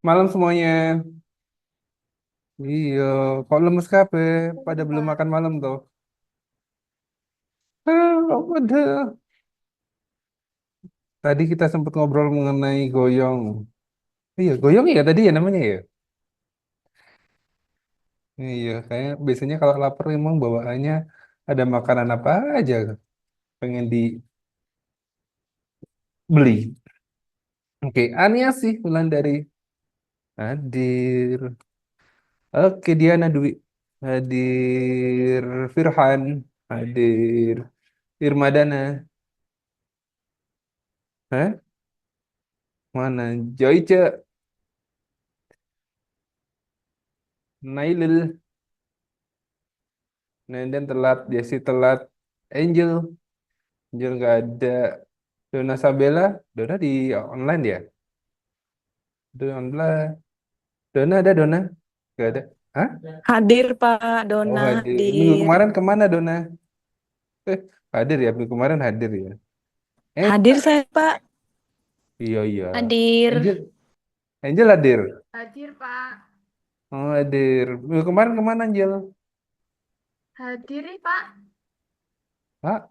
Malam semuanya. Iya, kok lemes kape? Pada Iya, belum Pak. makan malam tuh. Apa dah? Tadi kita sempat ngobrol mengenai goyong. Iya, goyong ya tadi ya namanya ya. Iya, kayak biasanya kalau lapar emang bawaannya ada makanan apa aja pengen dibeli. Oke, Ania sih dari hadir. Oke, Diana Dwi hadir. Firhan hadir. Irmadana. Hah? Mana? Joyce, Nailil, Nenden telat, Jesse telat, Angel, Angel nggak ada, Dona Sabella, Dona di online ya, Dona online, Dona ada Dona, nggak ada, hah? Hadir Pak Oh Dona hadir, minggu hadir. kemarin kemana Dona? Eh hadir ya, minggu kemarin hadir ya, eh Hadir saya Pak. iya iya, Hadir. Angel, Angel hadir, Hadir Pak. oh hadir, minggu kemarin kemana Angel? Hadir Pak. Pak,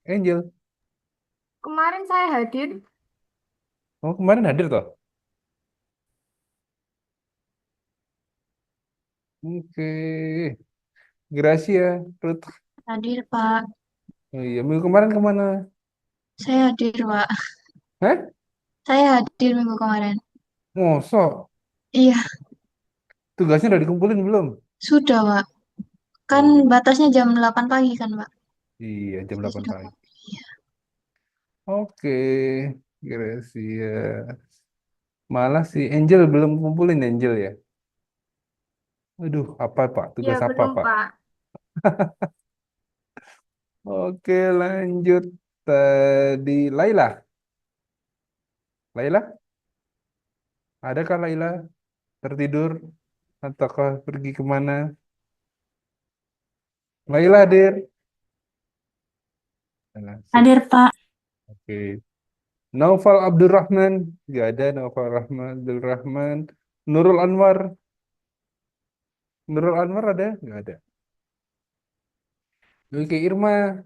Angel, Kemarin saya hadir. oh kemarin hadir toh? Oke, Gracia, Ruth, Hadir Pak. oh iya, minggu kemarin kemana? Saya hadir Pak. Hah? Saya hadir minggu kemarin. Mosok? Iya, Tugasnya udah dikumpulin belum? sudah Pak. Kan Oh batasnya jam 8 pagi kan Pak. iya, jam Saya 8 sudah pagi. Pak. Iya. Oke, Gracia. Malah si Angel belum kumpulin Angel ya. Aduh, apa Pak? Ya Tugas apa belum Pak? Pak. Oke, lanjut. Tadi Laila. Laila, adakah Laila tertidur? Ataukah pergi kemana? Laila hadir. Nah, sip. Hadir Pak. Oke. Naufal Abdurrahman. Gak ada Naufal Rahman, Abdurrahman. Nurul Anwar. Nurul Anwar ada? Gak ada. Oke, Irma.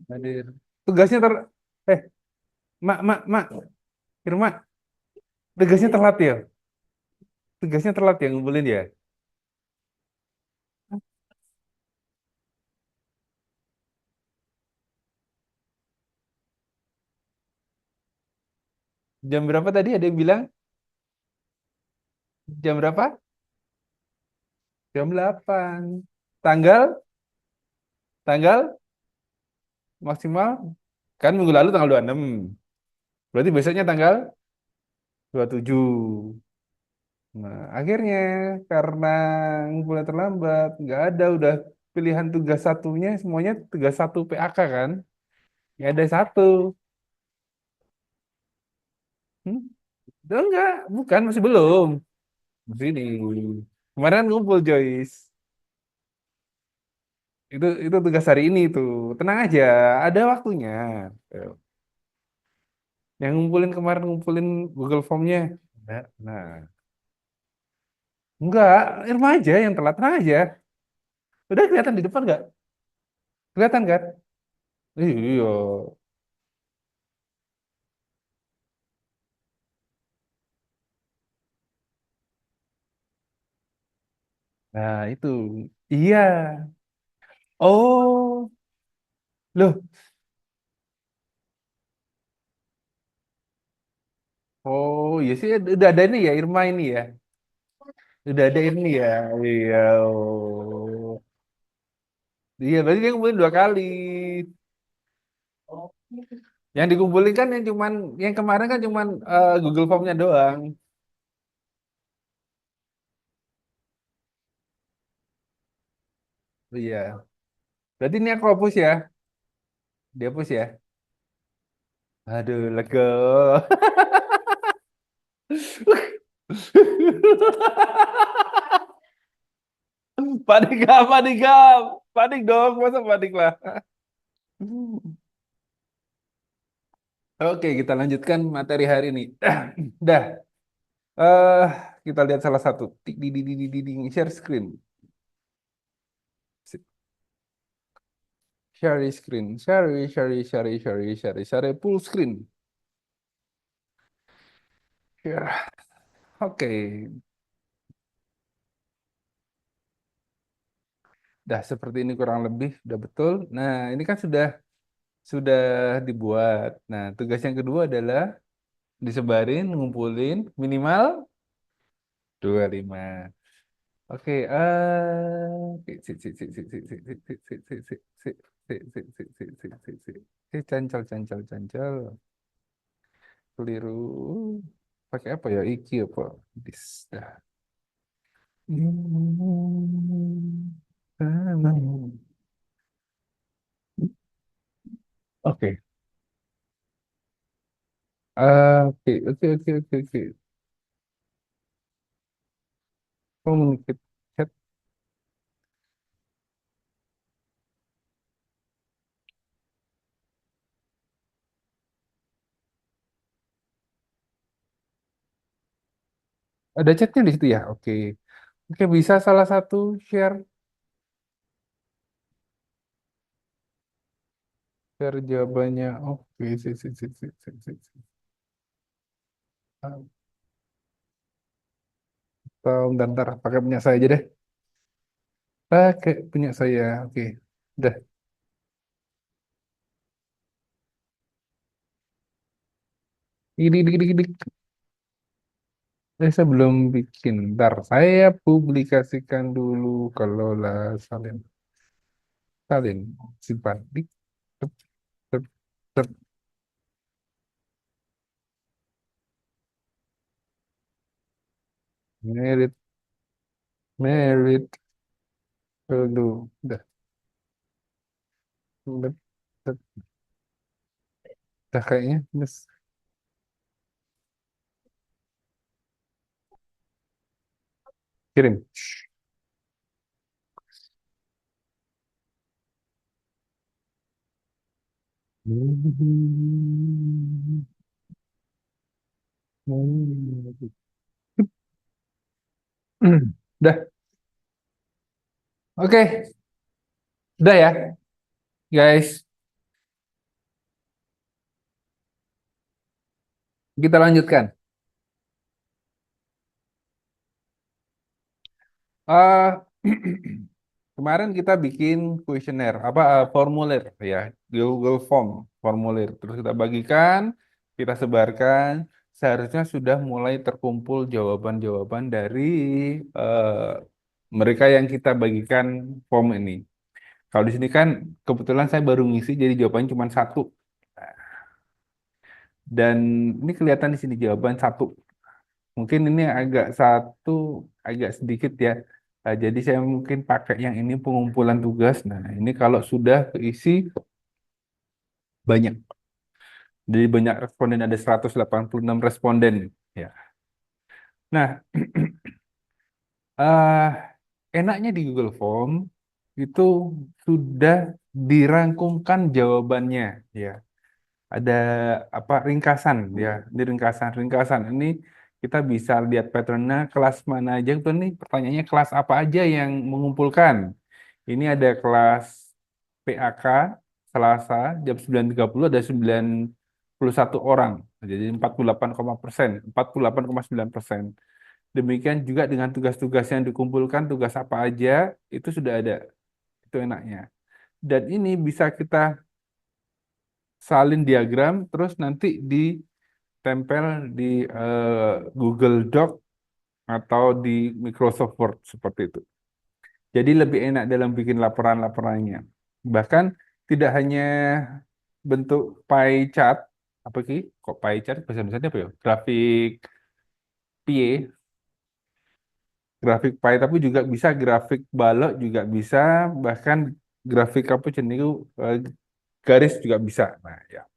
Hadir. Tugasnya eh, mak, Irma, tugasnya telat ya? Tugasnya telat ya ngumpulin ya? Jam berapa tadi ada yang bilang? Jam berapa? Jam 8. Tanggal? Tanggal maksimal? Kan minggu lalu tanggal 26. Berarti besoknya tanggal 27. Nah, akhirnya karena ngumpulnya terlambat, nggak ada udah pilihan tugas satunya semuanya tugas satu PAK kan? Ya ada satu. Hmm? Udah enggak, bukan masih belum. Sini. Kemarin kan ngumpul Joyce. Itu tugas hari ini tuh. Tenang aja, ada waktunya. Tuh. Yang ngumpulin kemarin ngumpulin Google Form-nya. Nah, enggak, Irma aja yang telat. Tenang aja. Udah kelihatan di depan nggak? Kelihatan kan? Iya. Nah, itu. Iya. Oh, loh. Oh, iya sih udah ada ini ya Irma ini ya. Udah ada ini ya. Iya. Oh. Iya, berarti dia ngumpulin 2 kali. Yang dikumpulin kan yang cuman yang kemarin kan cuman Google Form-nya doang. Iya. Berarti ini aku hapus ya. Dihapus ya. Aduh, lega. Panik gak? Panik gak? Panik dong, masa panik lah. Oke, kita lanjutkan materi hari ini. Dah, eh kita lihat salah satu. Tik, di, share screen. Share screen. Share full screen. Share. Oke, dah seperti ini kurang lebih, udah betul. Nah, ini kan sudah dibuat. Nah, tugas yang kedua adalah disebarin, ngumpulin minimal 25. Oke, cancel. Keliru. Pakai apa ya? Iki apa? Dis. Dah. Oke. Oke. Communicate chat. Ada chatnya di situ ya? Oke. Oke, bisa salah satu share jawabannya. Oke, si. Atau bentar, pakai punya saya aja deh. Pakai punya saya. Oke. Udah. Dik. Saya belum bikin. Ntar saya publikasikan dulu kalau lah salin simpan. Tep, tep, tep. Merit, merit. Dulu. Udah. Tep, tep. Udah kayaknya. Yes. Kirim. Udah. Oke. Udah ya, guys. Kita lanjutkan. Ah, kemarin kita bikin kuesioner, formulir ya, Google Form, formulir. Terus kita bagikan, kita sebarkan. Seharusnya sudah mulai terkumpul jawaban-jawaban dari eh, mereka yang kita bagikan form ini. Kalau di sini kan kebetulan saya baru ngisi, jadi jawabannya cuma satu. Dan ini kelihatan di sini jawaban satu. Mungkin ini agak sedikit ya. Jadi saya mungkin pakai yang ini pengumpulan tugas. Nah, ini kalau sudah keisi banyak. Jadi banyak responden, ada 186 responden. Ya. Nah, eh, enaknya di Google Form itu sudah dirangkumkan jawabannya. Ya, ada apa ringkasan ya, di ringkasan ini kita bisa lihat patternnya kelas mana aja tuh nih, pertanyaannya kelas apa aja yang mengumpulkan. Ini ada kelas PAK Selasa jam 9.30 ada 91 orang, jadi 48,9%. Demikian juga dengan tugas-tugas yang dikumpulkan, tugas apa aja itu sudah ada, itu enaknya. Dan ini bisa kita salin diagram terus nanti ditempel di Google Doc atau di Microsoft Word seperti itu. Jadi lebih enak dalam bikin laporan-laporannya. Bahkan tidak hanya bentuk pie chart, apa sih? Kok pie chart? Bahasa Indonesia apa ya? Pie, grafik pie, tapi juga bisa grafik balok juga bisa, bahkan grafik apa jenis garis juga bisa. Nah, ya.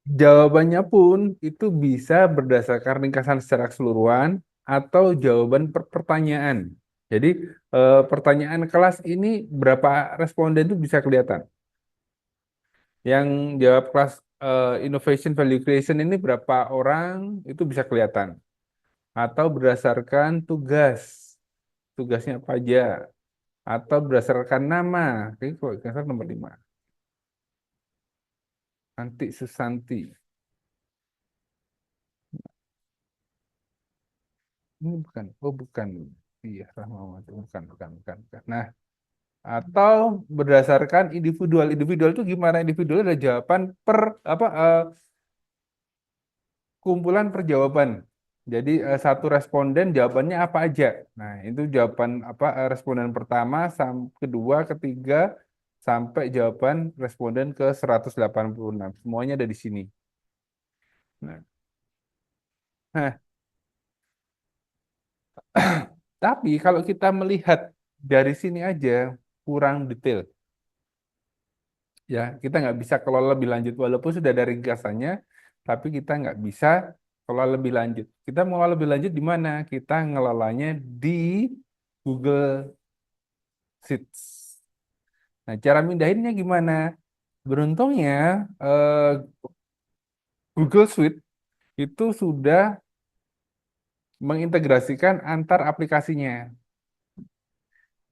Jawabannya pun itu bisa berdasarkan ringkasan secara keseluruhan atau jawaban per pertanyaan. Jadi pertanyaan kelas ini berapa responden itu bisa kelihatan. Yang jawab kelas Innovation Value Creation ini berapa orang itu bisa kelihatan. Atau berdasarkan tugas. Tugasnya apa aja. Atau berdasarkan nama. Oke, kalau berdasarkan nomor 5. Nanti Susanti. Ini bukan. Oh, bukan. Iya, Rahmawati. Bukan. Nah, atau berdasarkan individual. Individual itu gimana? Individual ada jawaban per apa kumpulan perjawaban. Jadi satu responden jawabannya apa aja. Nah, itu jawaban apa responden pertama, kedua, ketiga, sampai jawaban responden ke 186. Semuanya ada di sini. Nah, nah, tapi kalau kita melihat dari sini aja kurang detail. Ya, kita nggak bisa kelola lebih lanjut walaupun sudah ada ringkasannya, tapi kita nggak bisa kelola lebih lanjut. Kita mau lebih lanjut di mana? Kita ngelolanya di Google Sheets. Nah, cara mindahinnya gimana? Beruntungnya Google Suite itu sudah mengintegrasikan antar aplikasinya.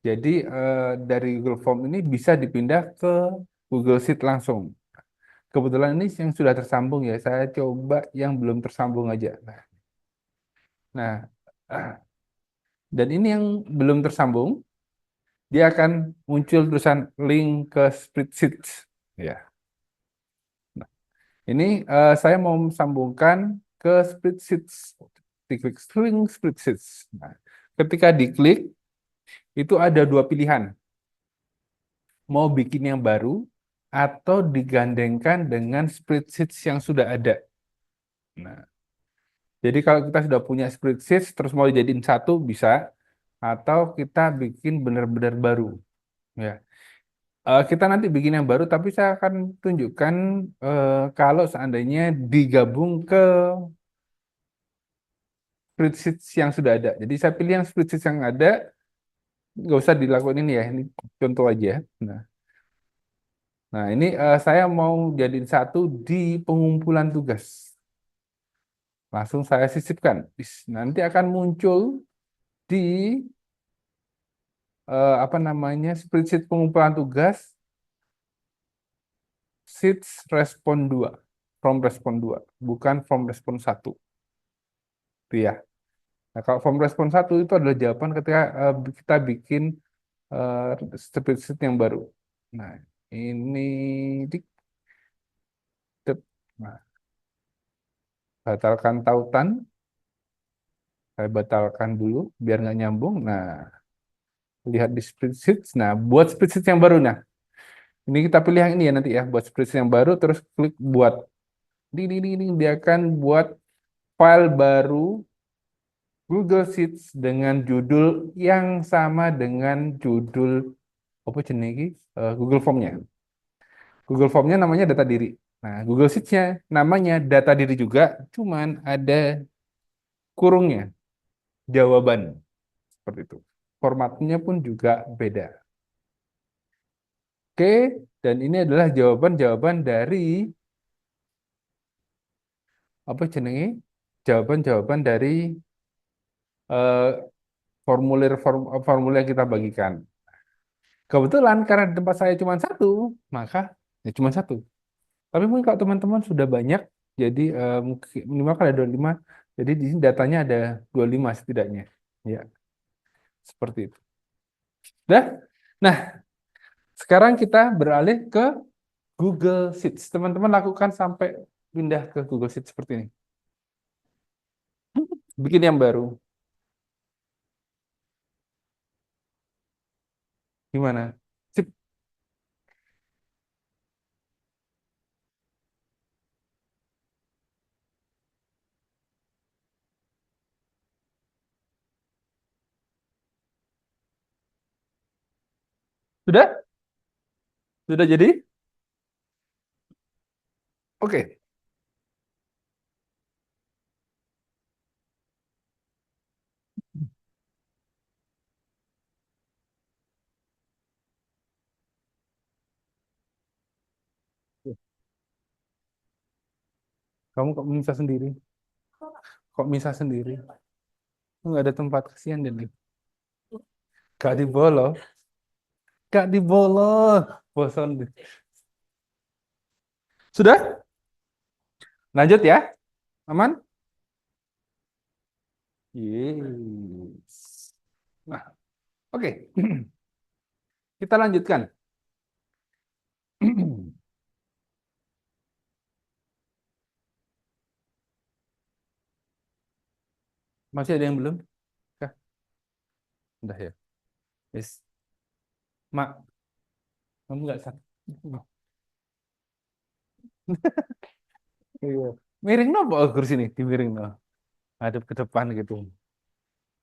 Jadi dari Google Form ini bisa dipindah ke Google Sheet langsung. Kebetulan ini yang sudah tersambung ya. Saya coba yang belum tersambung aja. Nah, dan ini yang belum tersambung, dia akan muncul tulisan link ke spreadsheet. Ya, ini saya mau sambungkan ke spreadsheet. Diklik link spreadsheet. Nah, ketika diklik, itu ada dua pilihan. Mau bikin yang baru atau digandengkan dengan spreadsheet yang sudah ada. Nah, jadi kalau kita sudah punya spreadsheet terus mau dijadiin satu bisa, atau kita bikin benar-benar baru. Ya, kita nanti bikin yang baru, tapi saya akan tunjukkan kalau seandainya digabung ke spreadsheet yang sudah ada. Jadi saya pilih yang spreadsheet yang ada, nggak usah dilakukan ini ya, ini contoh aja. Nah, nah ini saya mau jadiin satu di pengumpulan tugas. Langsung saya sisipkan. Nanti akan muncul di apa namanya spreadsheet pengumpulan tugas sheets respon 2 from respon 2 bukan from respon 1 itu ya. Nah, kalau from respon 1 itu adalah jawaban ketika kita bikin spreadsheet yang baru. Nah, ini dik, nah, batalkan tautan, saya batalkan dulu biar nggak nyambung. Nah, lihat di spreadsheet. Nah, buat spreadsheet yang baru. Nah, ini kita pilih yang ini ya nanti ya, buat spreadsheet yang baru, terus klik buat. Ini dia akan buat file baru Google Sheets dengan judul yang sama dengan judul apa jenis ini? Google Form-nya. Google Form-nya namanya data diri. Nah, Google Sheets-nya namanya data diri juga, cuman ada kurungnya, jawaban seperti itu. Formatnya pun juga beda. Oke, dan ini adalah jawaban-jawaban dari apa jenenge? Jawaban-jawaban dari eh, formulir yang kita bagikan. Kebetulan karena di tempat saya cuma satu, maka ya cuma satu. Tapi mungkin kalau teman-teman sudah banyak, jadi mungkin minimal kan ada 25, jadi di sini datanya ada 25 setidaknya. Ya, seperti itu. Dah. Nah, sekarang kita beralih ke Google Sheets. Teman-teman lakukan sampai pindah ke Google Sheets seperti ini. Bikin yang baru. Gimana? Sip. Sudah? Sudah jadi? Oke. Kamu kok misah sendiri? Kok misah sendiri? Nggak ada tempat, kasihan deh. Gak dibolo. Gak dibolo. Bosan deh. Sudah? Lanjut ya? Aman? Yes. Nah, oke. Kita lanjutkan. Masih ada yang belum? Kah? Udah ya. Yes. Mak, kamu nggak sakit? Iya. Miring no, bawa kursi nih, dimiring no. Hadap ke depan gitu.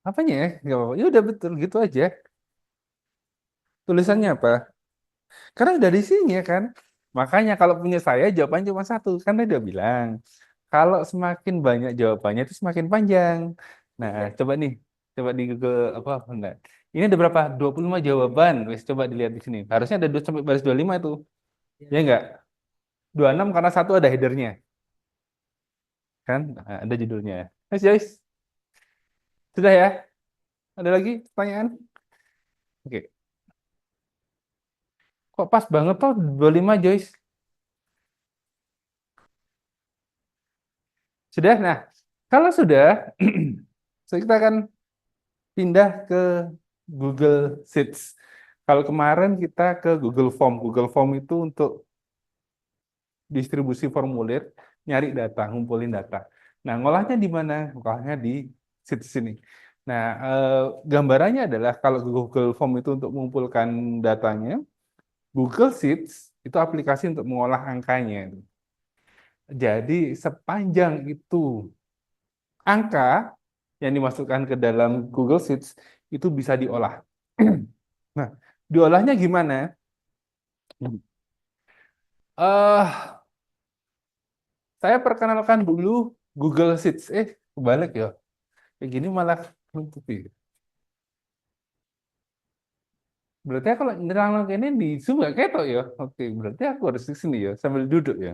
Apanya ya? Gak apa-apa. Ya udah betul gitu aja. Tulisannya apa? Karena udah di sini ya kan. Makanya kalau punya saya jawabannya cuma satu. Kan dia udah bilang. Kalau semakin banyak jawabannya itu semakin panjang. Nah, coba nih. Coba di Google apa enggak. Ini ada berapa? 25 jawaban. Wes coba dilihat di sini. Harusnya ada 2 sampai baris 25 itu. Ya enggak? 26 karena satu ada headernya. Kan? Nah, ada judulnya. Mas Joyce, sudah ya? Ada lagi pertanyaan? Oke. Kok pas banget tuh 25 Joyce? Sudah? Nah, kalau sudah, so kita akan pindah ke Google Sheets. Kalau kemarin kita ke Google Form. Google Form itu untuk distribusi formulir, nyari data, ngumpulin data. Nah, ngolahnya di mana? Ngolahnya di Sheets sini. Nah, gambarannya adalah kalau Google Form itu untuk mengumpulkan datanya, Google Sheets itu aplikasi untuk mengolah angkanya. Jadi sepanjang itu angka yang dimasukkan ke dalam Google Sheets itu bisa diolah. Nah, diolahnya gimana? eh saya perkenalkan dulu Google Sheets. Kebalik ya. Kayak gini malah nutupi. Berarti kalau nerang ini di Zoom nggak ketok ya? Oke, berarti aku harus di sini ya, sambil duduk ya.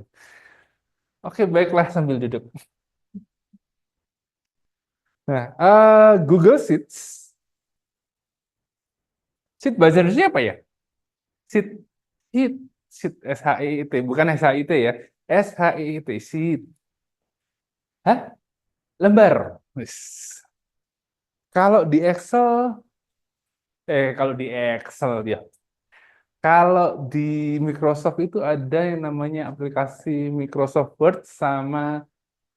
Oke, baiklah sambil duduk. Nah, Google Sheets. Sheet bahasa Indonesia apa ya? Sheet, sheet, sheet, SHIT, bukan SHIT ya. SHIT, sheet. Hah? Lembar. Wis. Kalau di Excel, kalau di Excel dia. Kalau di Microsoft itu ada yang namanya aplikasi Microsoft Word sama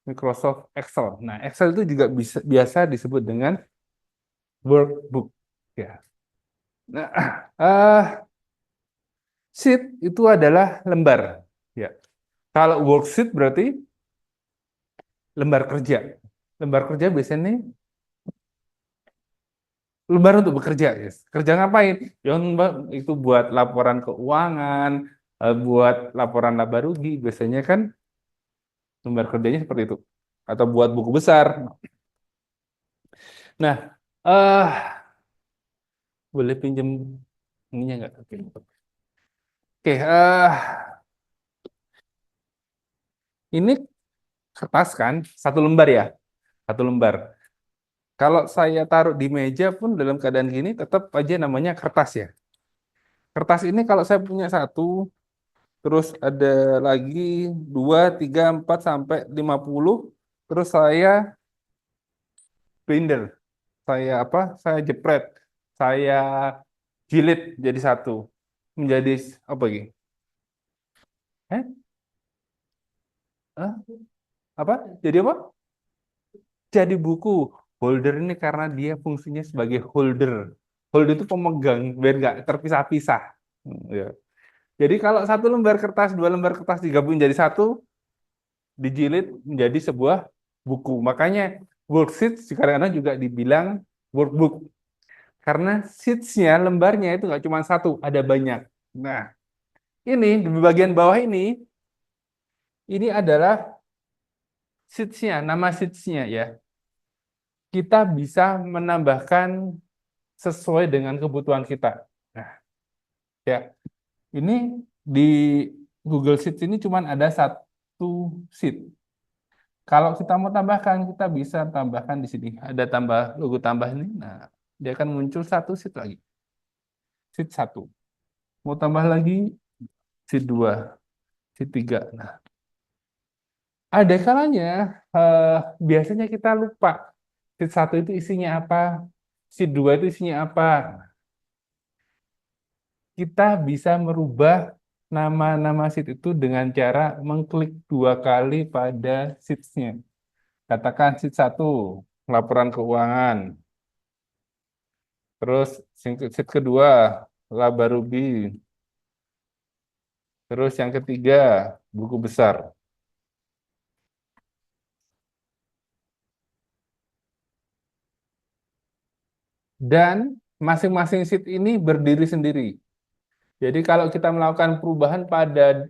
Microsoft Excel. Nah, Excel itu juga bisa biasa disebut dengan workbook. Ya. Nah, sheet itu adalah lembar. Ya. Kalau worksheet berarti lembar kerja. Lembar kerja biasanya lembar untuk bekerja, yes. Kerja ngapain? Ya itu buat laporan keuangan, buat laporan laba rugi, biasanya kan lembar kerjanya seperti itu. Atau buat buku besar. Nah, boleh pinjam ininya nggak? Oke, oke. Ini kertas kan, satu lembar ya, satu lembar. Kalau saya taruh di meja pun dalam keadaan gini, tetap aja namanya kertas ya. Kertas ini kalau saya punya satu, terus ada lagi 2, 3, 4 sampai 50. Terus saya binder, saya apa? Saya jepret, saya jilid jadi satu, menjadi apa gitu? Eh? Hah? Apa? Jadi apa? Jadi buku. Holder ini karena dia fungsinya sebagai holder. Holder itu pemegang, biar nggak terpisah-pisah. Ya. Jadi kalau satu lembar kertas, dua lembar kertas digabung jadi satu, dijilid menjadi sebuah buku. Makanya worksheet kadang-kadang juga dibilang workbook. Karena sheets-nya, lembarnya itu nggak cuma satu, ada banyak. Nah, ini di bagian bawah ini adalah sheets-nya, nama sheets-nya ya. Kita bisa menambahkan sesuai dengan kebutuhan kita. Nah, ya, ini di Google Sheets ini cuma ada satu sheet. Kalau kita mau tambahkan, kita bisa tambahkan di sini. Ada tambah logo tambah ini. Nah, dia akan muncul satu sheet lagi. Sheet satu. Mau tambah lagi, sheet dua, sheet tiga. Nah, ada kalanya eh, biasanya kita lupa sheet satu itu isinya apa, sheet dua itu isinya apa. Kita bisa merubah nama-nama sheet itu dengan cara mengklik dua kali pada sheets-nya. Katakan sheet satu, laporan keuangan. Terus sheet kedua, laba rugi. Terus yang ketiga, buku besar. Dan masing-masing sheet ini berdiri sendiri. Jadi kalau kita melakukan perubahan pada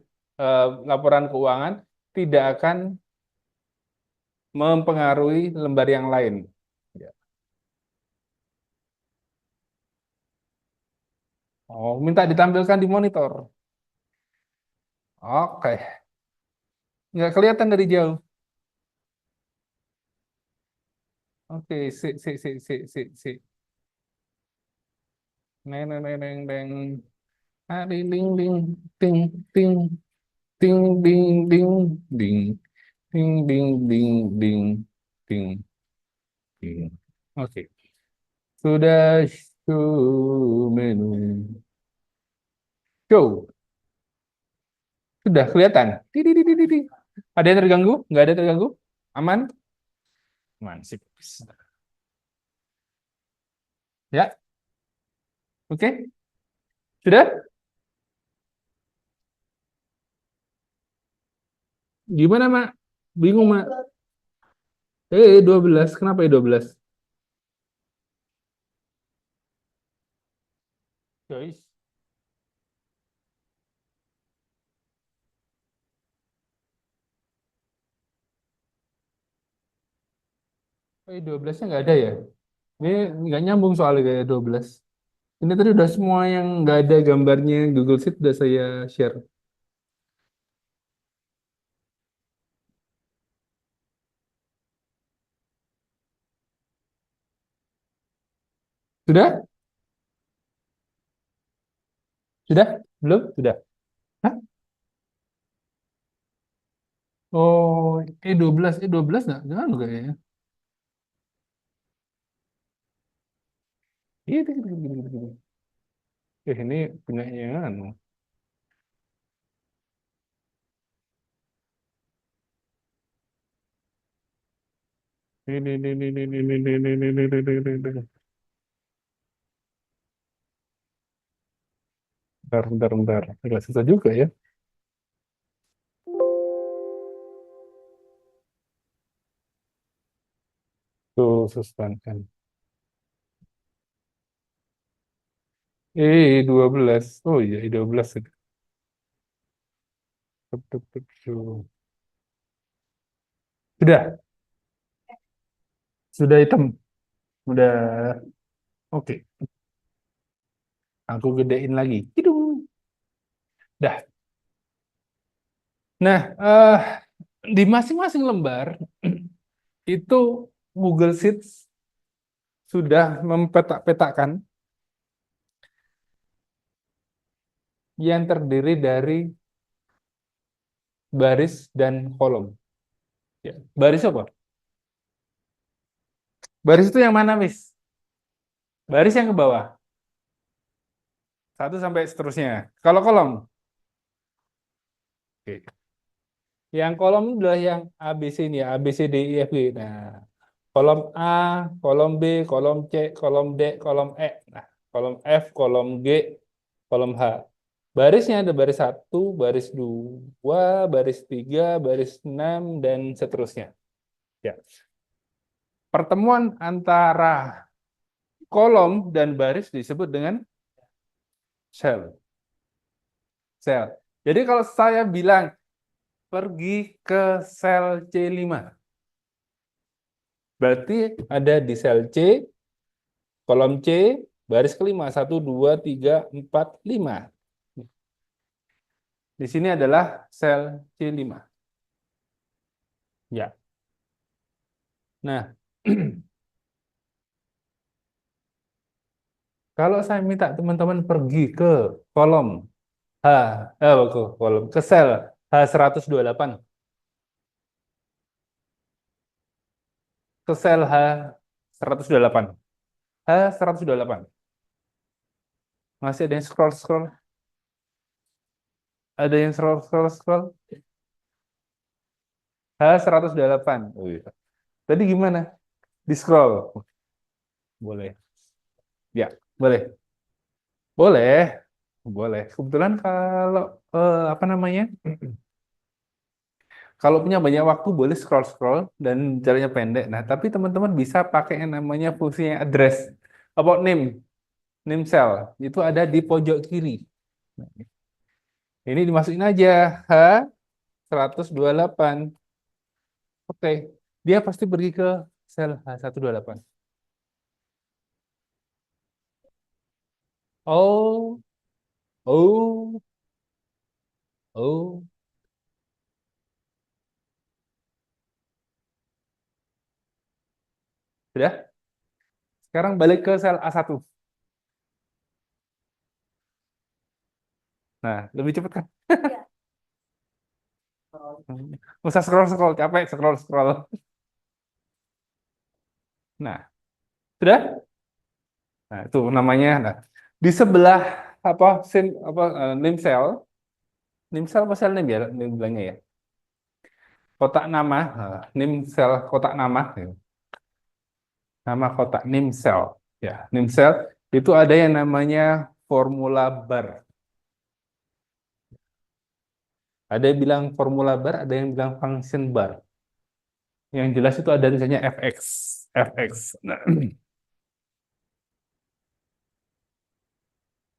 laporan keuangan, tidak akan mempengaruhi lembar yang lain. Ya. Oh, minta ditampilkan di monitor. Oke, nggak kelihatan dari jauh. Oke, si. Neng, neng, neng, neng, neng. Ah, ding, ding, ding, ding, ding, ding, ding, ding, ding, ding, ding, ding, ding, ding, ding. Oke, sudah show menu. Show, sudah kelihatan. Tidididididi. Ada yang terganggu? Nggak ada terganggu? Aman? Aman, sip. Ya, oke. Sudah? Gimana, Mak? Bingung, Mak? 12. Kenapa 12? Guys. Oh, 12-nya nggak ada ya? Ini nggak nyambung soalnya kayak 12. Ini tadi udah semua yang nggak ada gambarnya Google Sheet udah saya share. Sudah? Sudah? Belum? Sudah? Hah? Oh, E12 nggak? Jangan loh kayaknya. Iya, gini. Ini punya yang anu. Bentar. Agak susah juga ya. Tuh, suspenkan. 12. Oh iya, E12. Sudah, sudah hitam. Udah, oke. Aku gedein lagi. Hidung. Dah. Nah, di masing-masing lembar itu Google Sheets sudah mempetak-petakan yang terdiri dari baris dan kolom. Ya. Baris apa? Baris itu yang mana, Miss? Baris yang ke bawah. Satu sampai seterusnya. Kalau kolom? Oke. Yang kolom adalah yang ABC ini ya, A, B, C, D, E, F, G. Nah, kolom A, kolom B, kolom C, kolom D, kolom E. Nah, kolom F, kolom G, kolom H. Barisnya ada baris 1, baris 2, baris 3, baris 6, dan seterusnya. Ya. Pertemuan antara kolom dan baris disebut dengan sel. Sel. Jadi kalau saya bilang pergi ke sel C5, berarti ada di sel C, kolom C, baris kelima, 1, 2, 3, 4, 5. Di sini adalah sel C5. Ya. Nah, kalau saya minta teman-teman pergi ke kolom H, ke kolom, ke sel H128, ke sel H128, H128. Masih ada yang scroll-scroll, ada yang scroll-scroll, H128. Oh iya. Tadi gimana? Di scroll. Boleh. Ya, boleh. Boleh. Boleh. Kebetulan kalau apa namanya? Kalau punya banyak waktu boleh scroll-scroll dan jaraknya pendek. Nah, tapi teman-teman bisa pakai yang namanya fungsinya address, about name, name cell. Itu ada di pojok kiri. Nah, ini dimasukin aja H128. Oke. Dia pasti pergi ke sel H128. Oh, oh, oh. Sudah? Sekarang balik ke sel A1. Nah, lebih cepat kan? Nggak usah scroll-scroll, capek scroll-scroll. Nah, sudah? Nah, itu namanya. Nah, di sebelah apa name cell, apa cell name ya, name bilangnya ya. Kotak nama, name cell kotak nama, ya. Nama kotak name cell. Ya, name cell itu ada yang namanya formula bar. Ada yang bilang formula bar, ada yang bilang function bar. Yang jelas itu ada tulisannya fx, fx. Nah,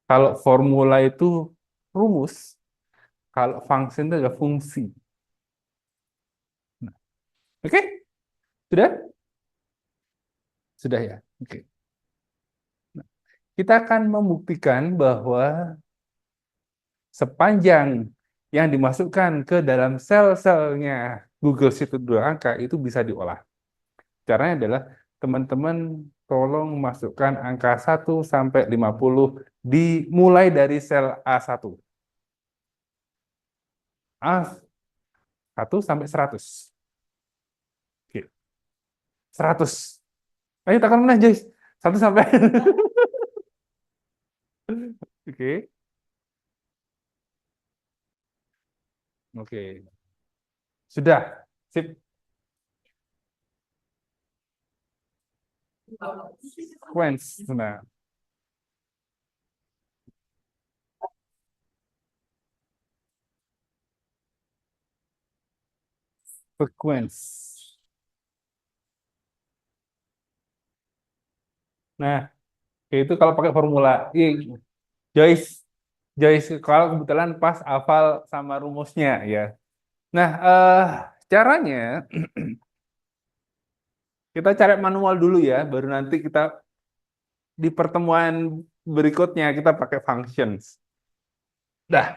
kalau formula itu rumus, kalau function itu adalah fungsi. Nah, oke, sudah? Sudah ya. Oke. Nah, kita akan membuktikan bahwa sepanjang yang dimasukkan ke dalam sel-selnya Google Sheet 2 angka itu bisa diolah. Caranya adalah teman-teman tolong masukkan angka 1 sampai 50 dimulai dari sel A1. A1 sampai 100. Oke. 100. Ayo tekan mana, Joyce? 1 sampai. Oke. Oke. Sudah. Sip. Sequence. Nah, sequence. Nah, itu kalau pakai formula. Joyce, Joyce kalau kebetulan pas hafal sama rumusnya ya. Nah, caranya kita cari manual dulu ya, baru nanti kita di pertemuan berikutnya kita pakai functions. Dah,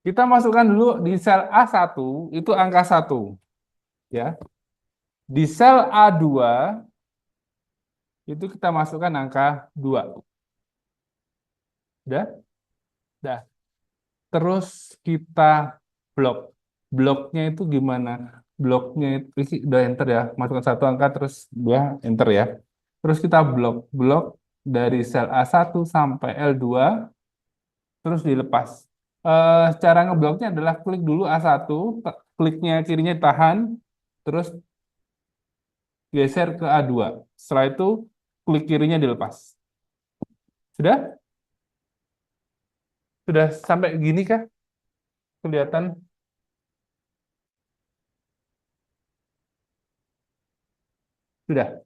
kita masukkan dulu di sel A1 itu angka 1 ya. Di sel A2 itu kita masukkan angka 2. Udah? Dah. Terus kita blok. Bloknya itu gimana? Bloknya itu udah enter ya. Masukkan satu angka terus dua enter ya. Terus kita blok. Blok dari sel A1 sampai L2 terus dilepas. Cara ngebloknya adalah klik dulu A1, kliknya kirinya tahan, terus geser ke A2. Setelah itu klik kirinya dilepas. Sudah? Sudah sampai gini kah? Kelihatan? Sudah?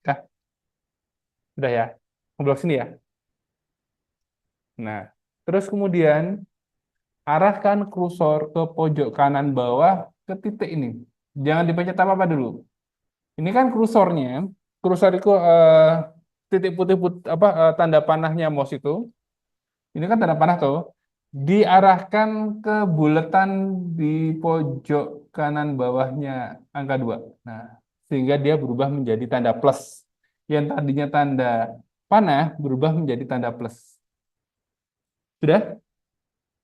Kah? Sudah ya? Ngeblok sini ya? Nah, terus kemudian arahkan kursor ke pojok kanan bawah ke titik ini. Jangan dipencet apa-apa dulu. Ini kan kursornya, kursor itu titik putih, apa tanda panahnya mouse itu. Ini kan tanda panah tuh. Diarahkan ke buletan di pojok kanan bawahnya angka 2. Nah, sehingga dia berubah menjadi tanda plus. Yang tadinya tanda panah berubah menjadi tanda plus. Sudah?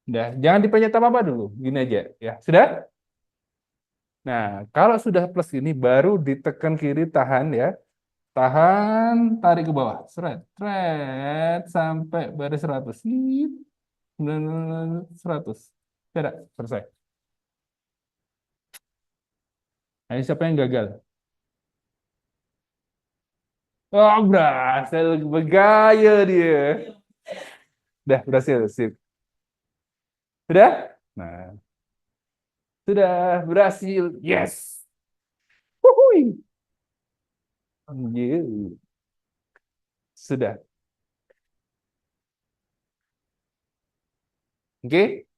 Sudah. Jangan dipencet apa-apa dulu. Gini aja. Ya, sudah? Nah, kalau sudah plus ini baru ditekan kiri tahan ya. Tahan, tarik ke bawah. Seret, seret sampai baris 100. 100. Tidak, selesai. Nah, ini siapa yang gagal? Oh, berhasil bergaya dia. Udah berhasil, sip. Sudah? Nah, sudah berhasil. Yes. Wuhui. Yeah. Sudah. Oke.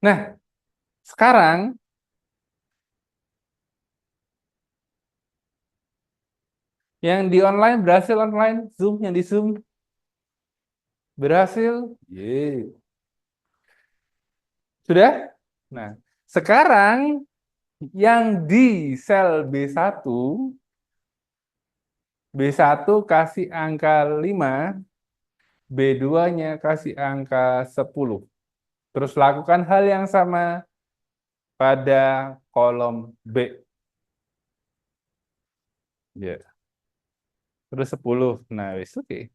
Nah, sekarang yang di online berhasil online, Zoom yang di Zoom berhasil. Yeah. Sudah? Nah, sekarang yang di sel B1, B1 kasih angka 5, B2-nya kasih angka 10. Terus lakukan hal yang sama pada kolom B. Ya. Terus 10. Nah, wis oke.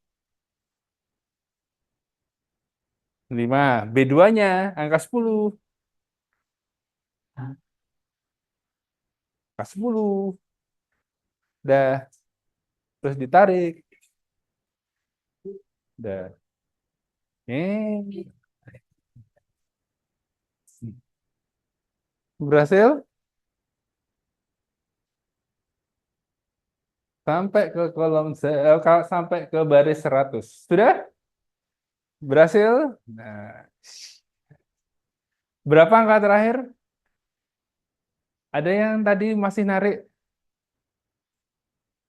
5. B2-nya angka 10. Angka 10. Dah. Terus ditarik. Dah. Berhasil sampai ke kolom sampai ke baris 100. Sudah? Berhasil? Nah, berapa angka terakhir? Ada yang tadi masih narik?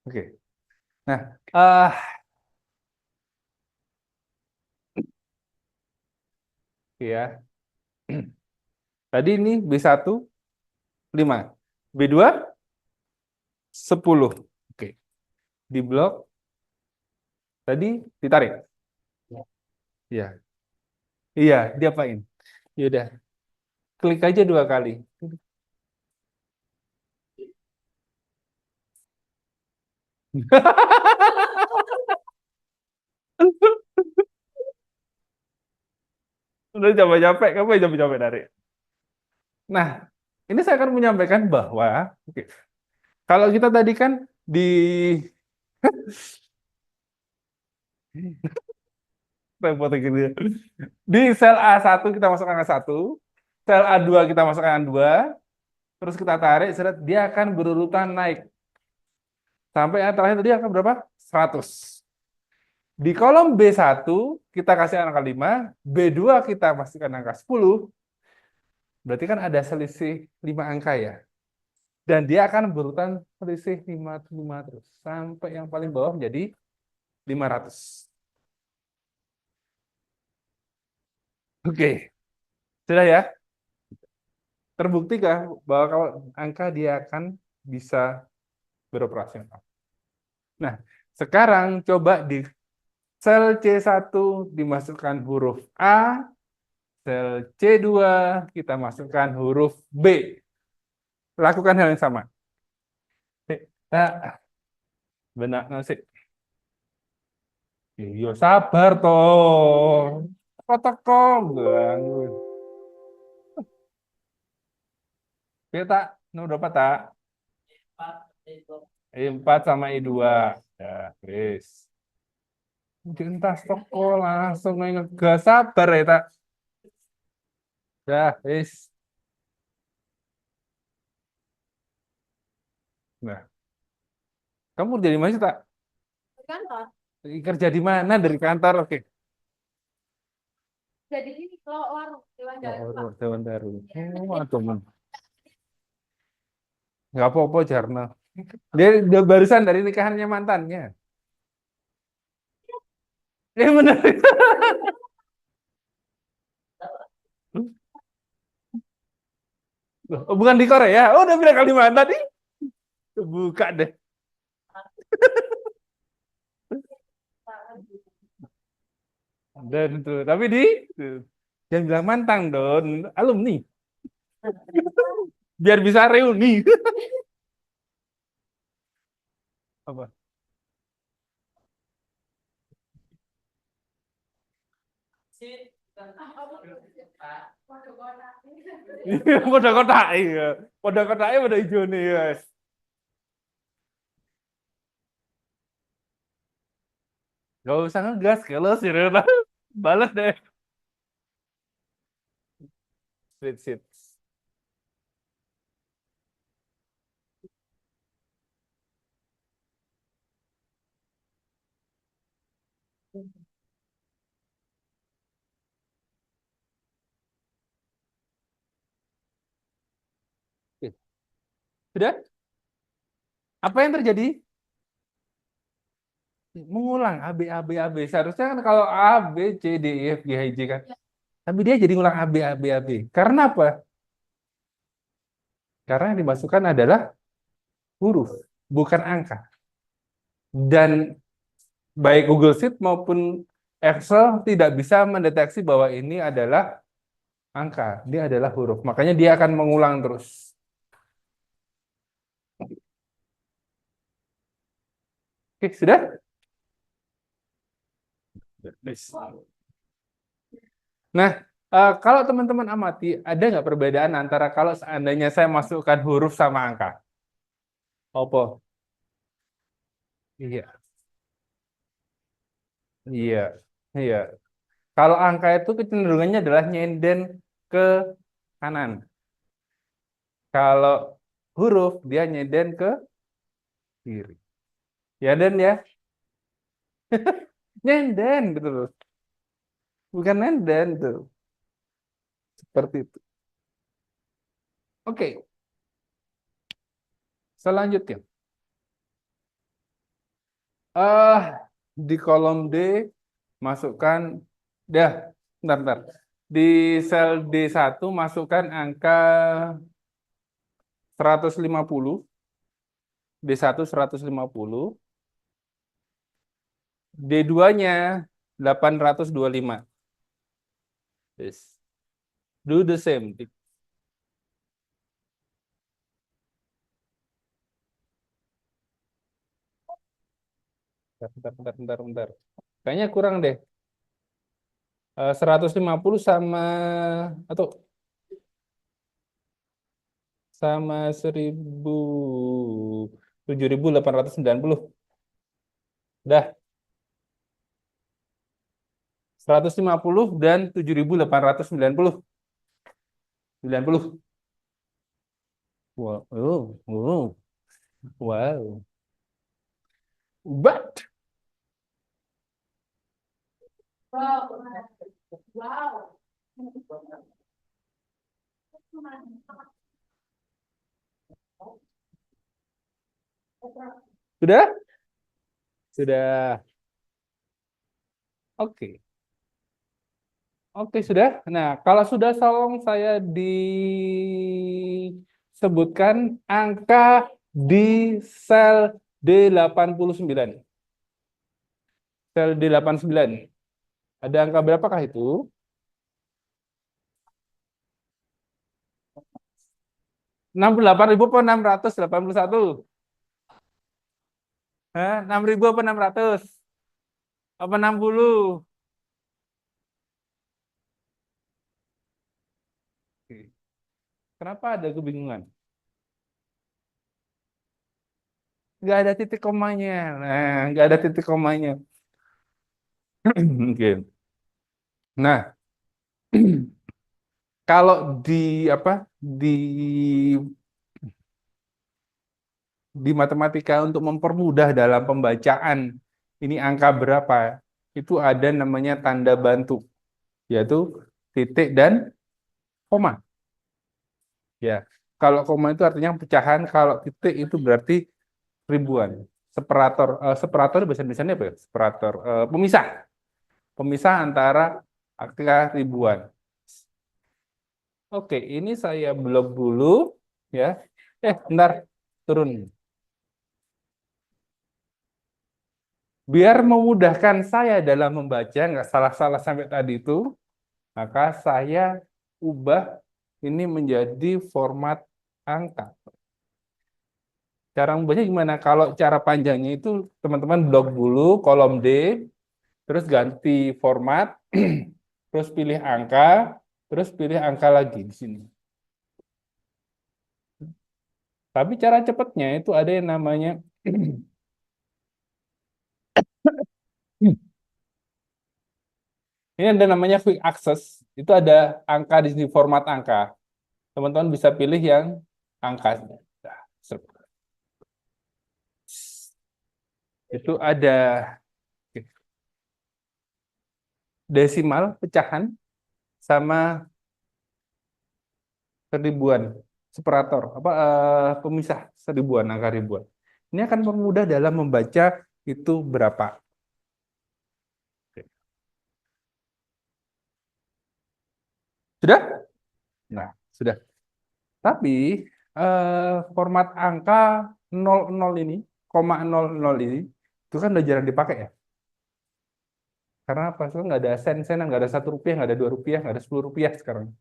Oke. Nah, ya. Tadi ini B1 5. B2 10. Oke. Di blok tadi ditarik. Iya. Iya, diapain? Ya udah, klik aja 2 kali. Udah capek-capek, kamu yang capek-capek narik. Nah, ini saya akan menyampaikan bahwa oke, kalau kita tadi kan di repot gitu ya. Di sel A1 kita masukkan angka 1, sel A2 kita masukkan angka 2, terus kita tarik, seret, dia akan berurutan naik. Sampai yang terakhir tadi angka berapa? 100. Di kolom B1 kita kasih angka 5, B2 kita pastikan angka 10, berarti kan ada selisih 5 angka ya. Dan dia akan berurutan selisih 5 terus. Sampai yang paling bawah menjadi 500. Oke, sudah ya? Terbuktikah bahwa kalau angka dia akan bisa beroperasional? Nah, sekarang coba di sel C1 dimasukkan huruf A, sel C2 kita masukkan huruf B. Lakukan hal yang sama. Nah, benar sih. Iya, sabar toh. Teko ganggu. Ya tak, nomor berapa tak? 4 sama I2. Ya, wis. Jentas toko langsung ngegas sabar ya tak. Ya, wis. Nah, kamu dari mana sih tak? Kantor. Kerja di mana dari kantor? Oke. Jadi ini kalau warung Dewan Daru, Pak. Oh, Dewan Daru. Oh, teman. Nggak apa-apa, Jarno. Dia barusan dari nikahannya mantannya. Ya benar. Oh, bukan di Korea. Oh, udah bilang Kalimantan nih. Buka deh. Dan tuh, tapi tuh. Jangan bilang mantan, Don. Alumni. Biar bisa reuni. Apa? Pada kotak, iya. Pada kotaknya pada hijau nih, guys. Gak usah ngegas, kalau sih, balas deh. Street seat. Oke. Sudah? Apa yang terjadi? Mengulang A, B, A, B, A, B. Seharusnya kan kalau A, B, C, D, E, F, G, H, I, J kan. Tapi dia jadi ngulang A, B, A, B, A, B. Karena apa? Karena yang dimasukkan adalah huruf, bukan angka. Dan baik Google Sheet maupun Excel tidak bisa mendeteksi bahwa ini adalah angka. Dia adalah huruf. Makanya dia akan mengulang terus. Oke, sudah? Nah, kalau teman-teman amati, ada nggak perbedaan antara kalau seandainya saya masukkan huruf sama angka? Apa? Iya, iya, iya. Kalau angka itu kecenderungannya adalah nyenden ke kanan. Kalau huruf dia nyenden ke kiri. Ya dan ya, nyenden betul. Bukan nenden tuh. Seperti itu. Oke, selanjutnya. eh di kolom D masukkan dah, bentar. Di sel D1 masukkan angka 150, D1 150, D2-nya 825. Yes. Do the same. Bentar. Kayaknya kurang deh. 150 sama atau sama 7.890. Dah, 150 dan 7.890. 90. Wow. Wow. But Wow. sudah? Sudah. Oke. Oke, sudah. Nah, kalau sudah tolong saya disebutkan angka di sel D89. Sel D89. Ada angka berapakah itu? 68.000 apa 681? Hah? 6.000 apa 600? Apa 60? Oke. Kenapa ada kebingungan? Nggak ada titik komanya. Nah, nggak ada titik komanya. Oke. Nah, kalau di apa di matematika untuk mempermudah dalam pembacaan ini angka berapa, itu ada namanya tanda bantu, yaitu titik dan koma. Ya, kalau koma itu artinya pecahan, kalau titik itu berarti ribuan. Separator bahasa Indonesia apa ya? Separator, pemisah antara angka ribuan. Oke, ini saya blok dulu ya. Bentar, turun. Biar memudahkan saya dalam membaca, nggak salah-salah sampai tadi itu, maka saya ubah ini menjadi format angka. Cara membacanya gimana? Kalau cara panjangnya itu teman-teman blok dulu kolom D, terus ganti format, terus pilih angka, terus pilih angka lagi di sini. Tapi cara cepatnya itu ada yang namanya ini ada namanya quick access. Itu ada angka di sini format angka. Teman-teman bisa pilih yang angka. Nah, itu ada desimal, pecahan, sama seribuan, separator, pemisah seribuan, angka ribuan. Ini akan mempermudah dalam membaca itu berapa. Sudah? Nah, sudah. Tapi format angka 00 ini, koma 00 ini, itu kan udah jarang dipakai ya. Karena apa? Soalnya nggak ada sen-senan, nggak ada Rp1, nggak ada Rp2, nggak ada Rp10 sekarang.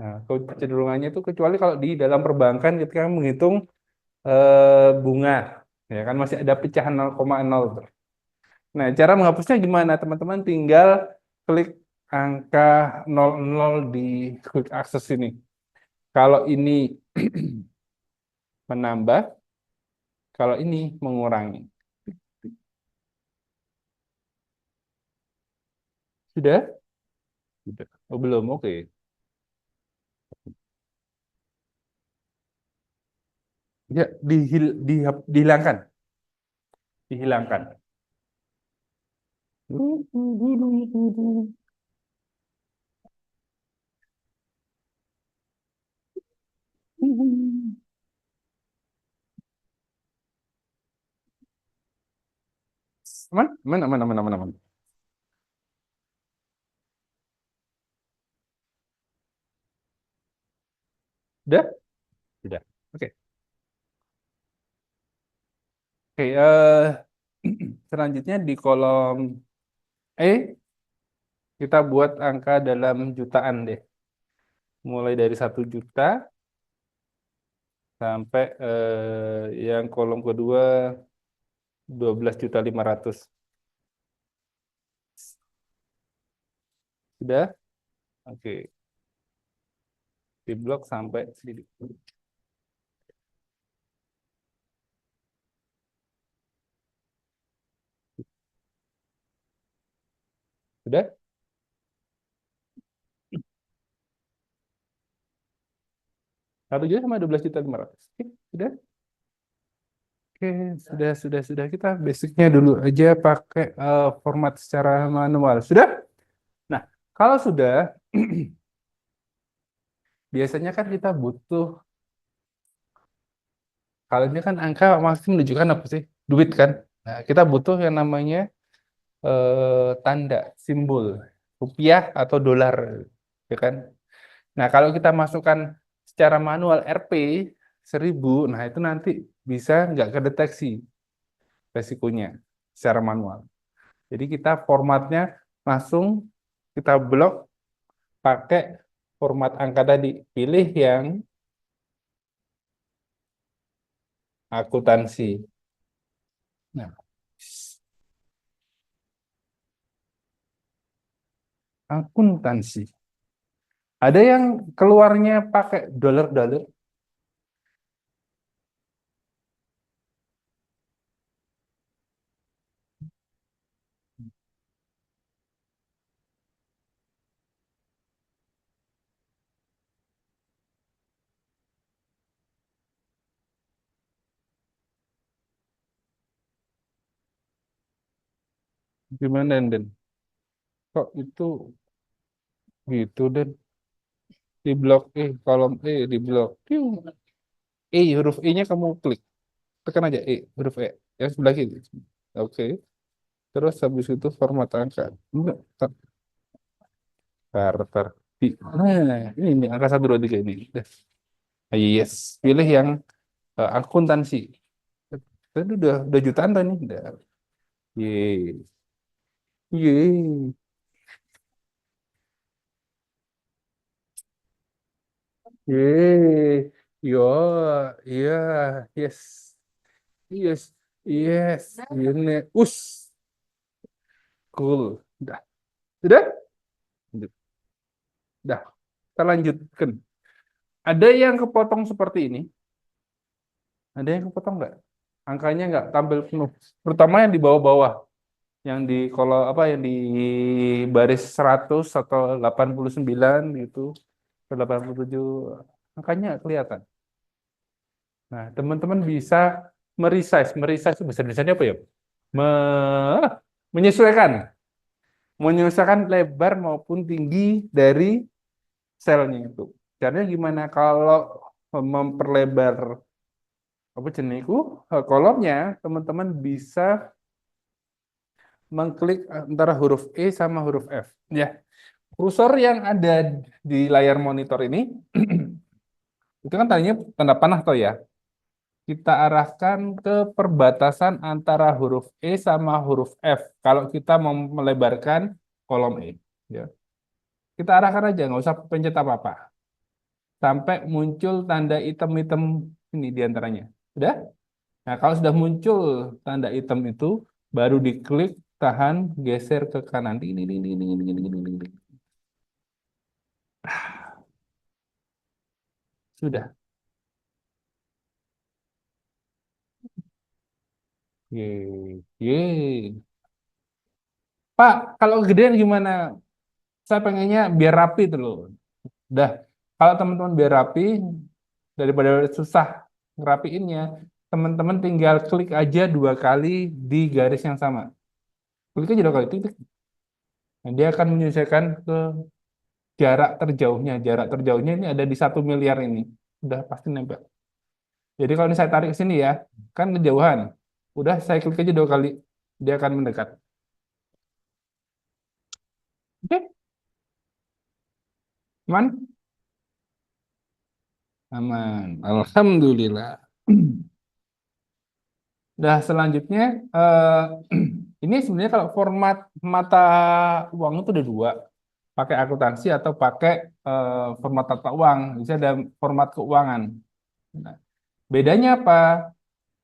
Nah, kecenderungannya itu kecuali kalau di dalam perbankan ketika menghitung bunga, ya kan masih ada pecahan 0,0 tuh. Nah, cara menghapusnya gimana? Teman-teman tinggal klik angka 00 di quick access ini. Kalau ini menambah, kalau ini mengurangi. Sudah? Sudah. Oh, belum. Oke. Ya, dihilangkan. Dihilangkan. Aman? Aman, aman, aman, aman, aman. Sudah? Sudah. Oke. Oke, selanjutnya di kolom E, kita buat angka dalam jutaan deh. Mulai dari 1 juta sampai yang kolom kedua 12.500.000. Sudah? Oke. Di blok sampai sini. Sudah? 1 juta sama 12.500.000. Oke, sudah? Oke, sudah. Kita basicnya dulu aja pakai format secara manual. Sudah? Nah, kalau sudah, biasanya kan kita butuh, kalau ini kan angka masih menunjukkan apa sih? Duit kan? Nah, kita butuh yang namanya tanda, simbol, rupiah atau dolar. Ya kan? Nah, kalau kita masukkan secara manual Rp 1000, nah itu nanti bisa nggak kedeteksi resikonya secara manual. Jadi kita formatnya langsung kita blok pakai format angka tadi. Pilih yang akuntansi. Nah, akuntansi. Ada yang keluarnya pakai dolar-dolar. Gimana, Den? Kok itu gitu, Den? Di blok E, kolom E, di blok Piu. Huruf E-nya kamu klik. Tekan aja E, huruf E. Yang sebelah kiri. Oke. Terus habis itu format angka. Enggak. Tar. Nah, ini angka 1, 2, 3 ini. Udah. Yes, pilih yang akuntansi. Itu udah jutaan tuh nih. Udah. Yeay. Yeay. Yeay. Yo, iya, yes. Yes. Yes. Ini. Cool. Udah. Udah? Udah. Kita lanjutkan. Ada yang kepotong seperti ini. Ada yang kepotong nggak? Angkanya nggak tampil penuh. Terutama yang di bawah-bawah. Yang di kalau apa yang di baris 100 atau 89 gitu. Atau 87. Angkanya kelihatan. Nah, teman-teman bisa meresize. Meresize itu bahasa Indonesianya apa ya? Menyesuaikan. Menyesuaikan lebar maupun tinggi dari selnya itu. Caranya gimana? Kalau memperlebar apa jenisku kolomnya, teman-teman bisa mengklik antara huruf E sama huruf F. Ya, kursor yang ada di layar monitor ini itu kan tadinya tanda panah toh ya. Kita arahkan ke perbatasan antara huruf E sama huruf F. Kalau kita mau melebarkan kolom E, ya. Kita arahkan aja, nggak usah pencet apa-apa. Sampai muncul tanda hitam-hitam ini di antaranya. Sudah? Nah, kalau sudah muncul tanda hitam itu, baru diklik, tahan, geser ke kanan. Ini. Sudah. Yeay. Yeay. Pak, kalau gedean gimana? Saya pengennya biar rapi tuh loh. Udah. Kalau teman-teman biar rapi, daripada susah ngerapiinnya, teman-teman tinggal klik aja 2 kali di garis yang sama. Klik aja 2 kali. Titik. Nah, dia akan menyelesaikan ke jarak terjauhnya. Jarak terjauhnya ini ada di 1 miliar ini. Udah pasti nempel. Jadi kalau ini saya tarik ke sini ya, kan kejauhan. Udah saya klik aja 2 kali, dia akan mendekat. Oke, aman? Aman. Alhamdulillah. Nah, selanjutnya, ini sebenarnya kalau format mata uang itu ada 2. Pakai akuntansi atau pakai format tata uang. Bisa ada format keuangan. Nah, bedanya apa?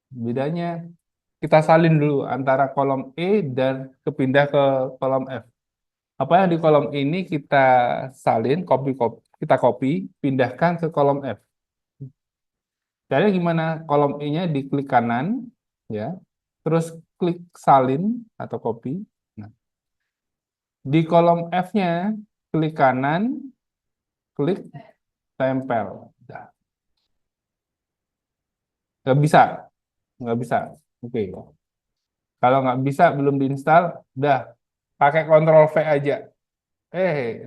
Bedanya kita salin dulu antara kolom E dan kepindah ke kolom F. Apa yang di kolom ini kita salin, kita copy, pindahkan ke kolom F. Caranya gimana? Kolom E-nya diklik kanan, ya, terus klik salin atau copy. Nah, di kolom F-nya klik kanan, klik tempel. Nah, nggak bisa, nggak bisa. Oke. Kalau nggak bisa belum diinstal, udah pakai Ctrl V aja.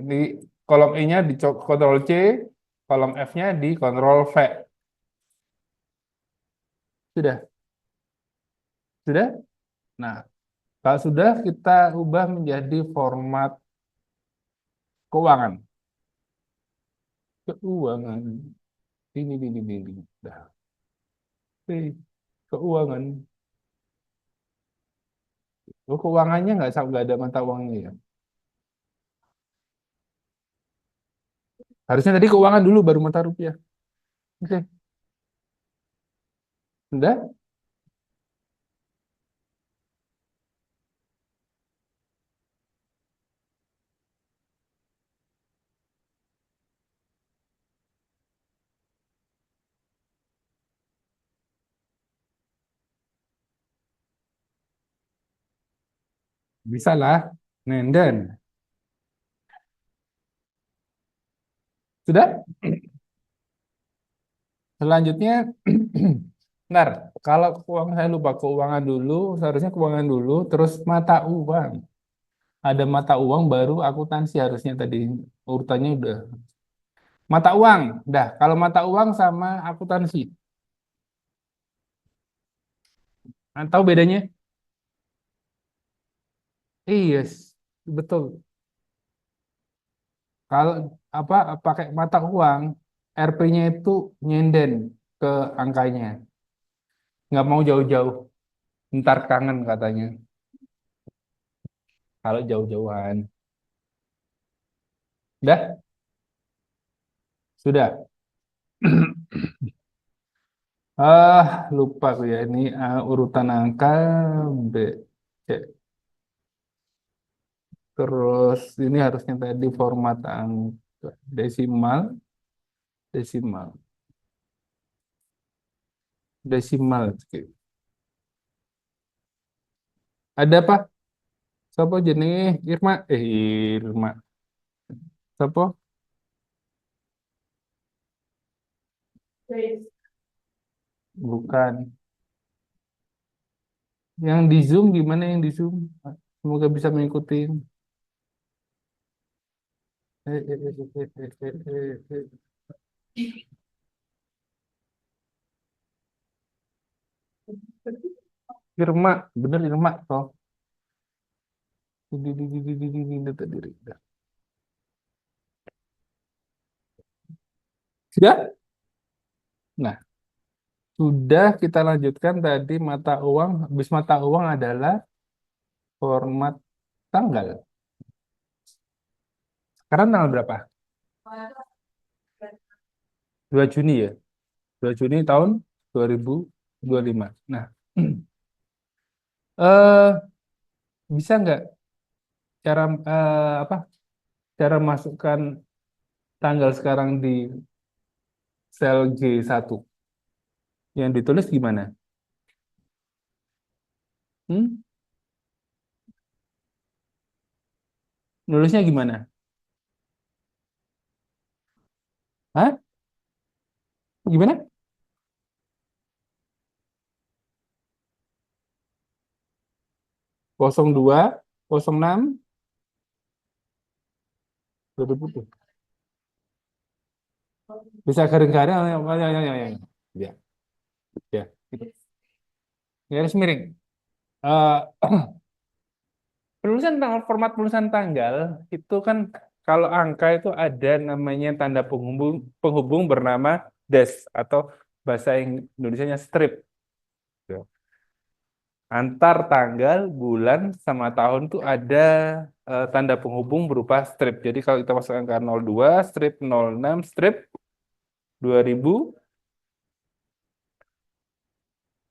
Di kolom E-nya di Ctrl C, kolom F-nya di Ctrl V. Sudah, sudah. Nah, kalau sudah kita ubah menjadi format keuangan. Keuangan. Ini. Nah, keuangan. Oh, keuangannya nggak ada mata uangnya ya. Harusnya tadi keuangan dulu baru mata rupiah. Oke, sudah? Bisa lah. Nenden. Sudah? Selanjutnya, benar. Kalau keuangan saya lupa keuangan dulu, seharusnya keuangan dulu, terus mata uang. Ada mata uang baru akuntansi harusnya tadi urutannya udah. Mata uang, dah. Kalau mata uang sama akuntansi, tahu bedanya? Yes, betul. Kalau apa pakai mata uang, RP-nya itu nyenden ke angkanya. Nggak mau jauh-jauh. Ntar kangen katanya. Kalau jauh-jauhan. Udah? Sudah. Lupa aku ya. Ini urutan angka B, C. Terus ini harusnya tadi format angka desimal, desimal, desimal. Ada apa? Siapa jenis Irma? Irma. Siapa? Bukan. Yang di Zoom gimana yang di Zoom? Semoga bisa mengikuti. Irma, bener Irma toh. Diri. Sudah? Nah, sudah kita lanjutkan tadi mata uang. Habis mata uang adalah format tanggal. Sekarang tanggal berapa? 2 Juni ya. 2 Juni tahun 2025. Nah, eh bisa nggak cara apa? Cara masukkan tanggal sekarang di sel G1. Yang ditulis gimana? Hmm? Nulisnya gimana? Hah? Gimana? 02, 06, 2000. Bisa garing-garing, ya. Ya, ya. Gitu. Garis miring. Eh, format penulisan tanggal itu kan kalau angka itu ada namanya tanda penghubung penghubung bernama dash atau bahasa Indonesianya strip. Gitu. Antar tanggal, bulan, sama tahun tuh ada tanda penghubung berupa strip. Jadi kalau kita masuk angka 02, strip 06, strip 2000,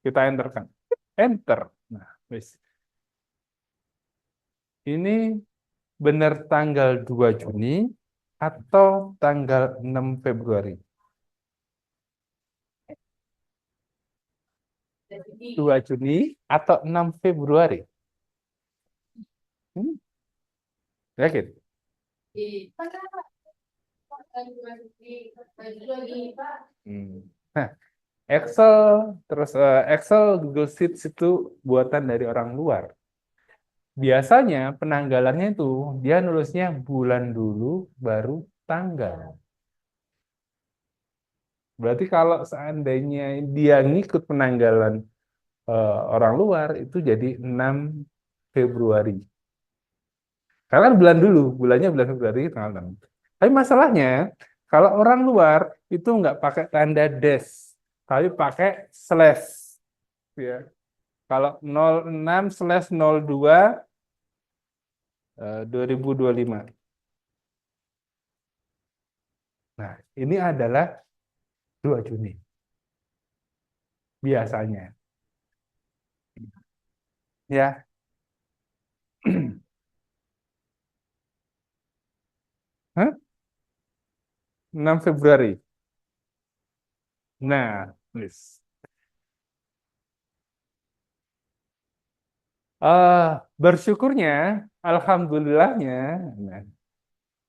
kita enterkan. Enter. Nah, wis. Ini benar tanggal 2 Juni atau tanggal 6 Februari? 2 Juni atau 6 Februari? Hmm? Yakin? Hmm. Nah, Excel, terus Excel, Google Sheets itu buatan dari orang luar. Biasanya penanggalannya itu dia nulisnya bulan dulu baru tanggal. Berarti kalau seandainya dia ngikut penanggalan orang luar itu jadi 6 Februari. Karena kan bulan dulu, bulannya bulan Februari tanggal 6. Tapi masalahnya kalau orang luar itu nggak pakai tanda dash, tapi pakai slash. Ya. Kalau 06/02 2025. Nah, ini adalah 2 Juni biasanya. Ya. 6 Februari. Nah, please. Bersyukurnya, alhamdulillahnya, nah,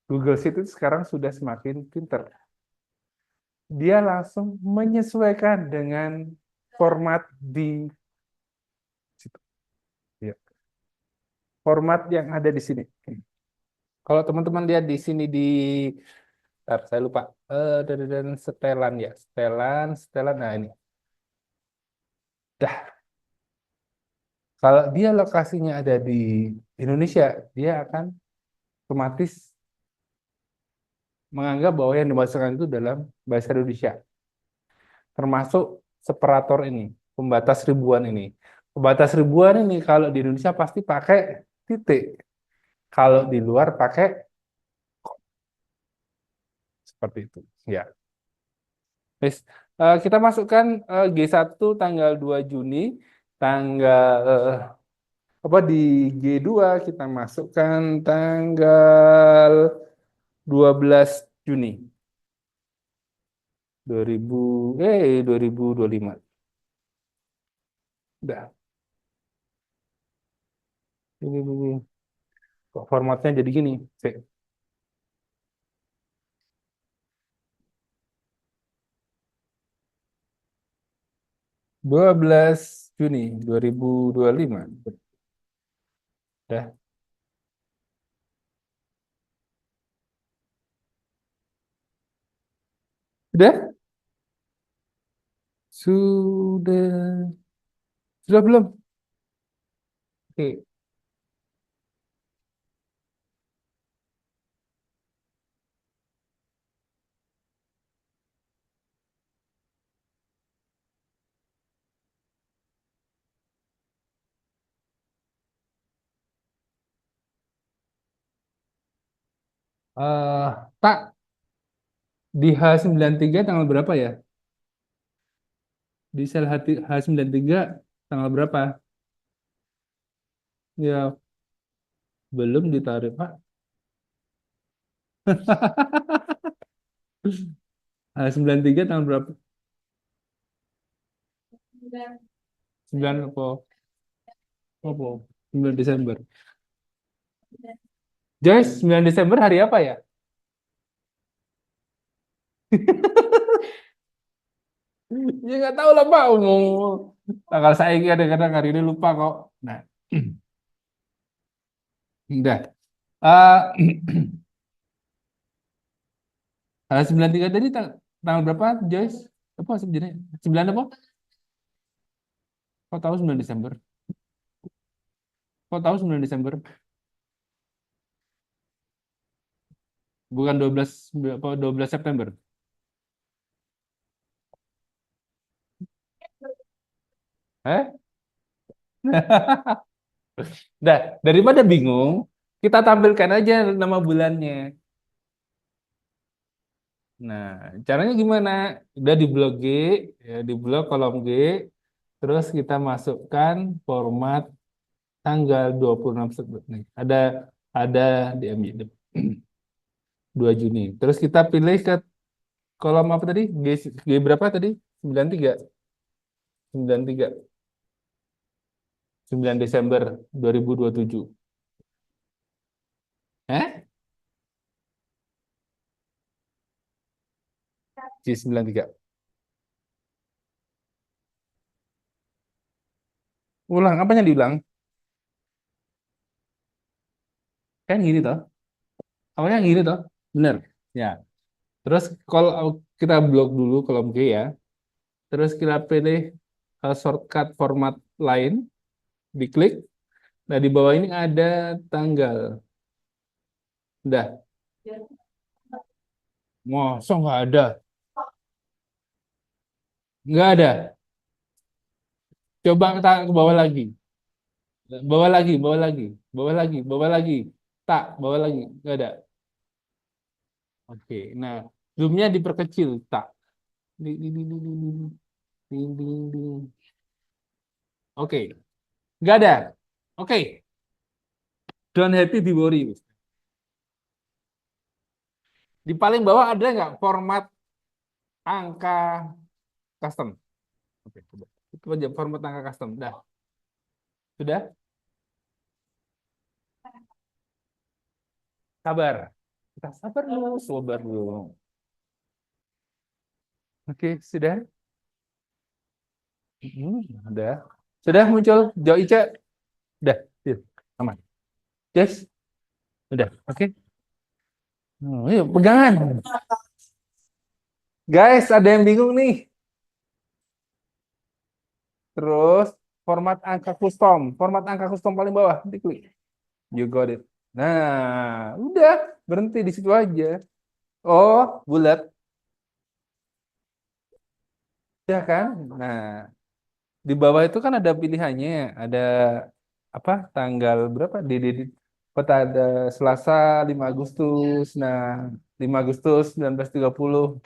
Google Sheet itu sekarang sudah semakin pinter. Dia langsung menyesuaikan dengan format di situ. Ya. Format yang ada di sini. Kalau teman-teman lihat di sini di, ntar, saya lupa, dan setelan ya, setelan. Nah ini, dah. Kalau dia lokasinya ada di Indonesia, dia akan otomatis menganggap bahwa yang dimasukkan itu dalam bahasa Indonesia, termasuk separator ini, pembatas ribuan ini. Pembatas ribuan ini kalau di Indonesia pasti pakai titik, kalau di luar pakai seperti itu. Ya, Wes, kita masukkan G1 tanggal 2 Juni, tanggal apa di G2 kita masukkan tanggal 12 Juni 2025. Udah. Ini. Kok formatnya jadi gini? Cek. 12 Juni 2025. Udah. Udah? Sudah. Sudah belum? Oke. Tak, di H93 tanggal berapa ya? Di sel H93 tanggal berapa? Ya, belum ditarik, Pak. H93 tanggal berapa? 9 apa? Apa? 9 Desember. Joyce, 9 Desember hari apa ya? Ya nggak tahu lah Pak. Tanggal saya kadang-kadang hari ini lupa kok. Nah, udah. H93 tadi tanggal berapa, Joyce? Apa sebenarnya? 9 apa? Kok tahu 9 Desember? Kok tahu 9 Desember? Bukan 12 apa 12 September. Eh? Nah, daripada bingung, kita tampilkan aja nama bulannya. Nah, caranya gimana? Udah di blok G, ya, di blok kolom G, terus kita masukkan format tanggal 26 September. Nih, ada di MJ 2 Juni. Terus kita pilih ke kolom apa tadi? G berapa tadi? 93. 93. 9 Desember 2027. Eh? G93. Ulang, apanya diulang? Kan gini toh. Awalnya gini toh. Bener. Ya. Terus kalau kita blok dulu kolom G ya. Terus kita pilih shortcut format lain, diklik. Nah, di bawah ini ada tanggal. Udah. Masa nggak ada? Nggak ada. Coba kita ke bawah lagi. Bawah lagi, bawah lagi, bawah lagi, bawah lagi. Tak, bawah lagi. Nggak ada. Oke. Nah, zoomnya diperkecil. Tak. Ding, ding, ding, ding, ding, ding, ding, ding. Oke. Nggak ada. Oke. Don't happy, be worry. Di paling bawah ada nggak format angka custom? Oke, coba. Itu aja format angka custom. Dah. Sudah? Sabar. Kita sabar dulu, sabar dulu. Oke, sudah? Udah. Sudah muncul Jo Ica? Udah. Yuk, aman. Yes? Udah. Oke. Yuk, pegangan. Guys, ada yang bingung nih. Terus format angka custom. Format angka custom paling bawah. Diklik. You got it. Nah, udah. Berhenti di situ aja. Oh, bulat. Ya kan? Nah, di bawah itu kan ada pilihannya, ada apa? Tanggal berapa? Di kota ada Selasa 5 Agustus. Nah, 5 Agustus 1930.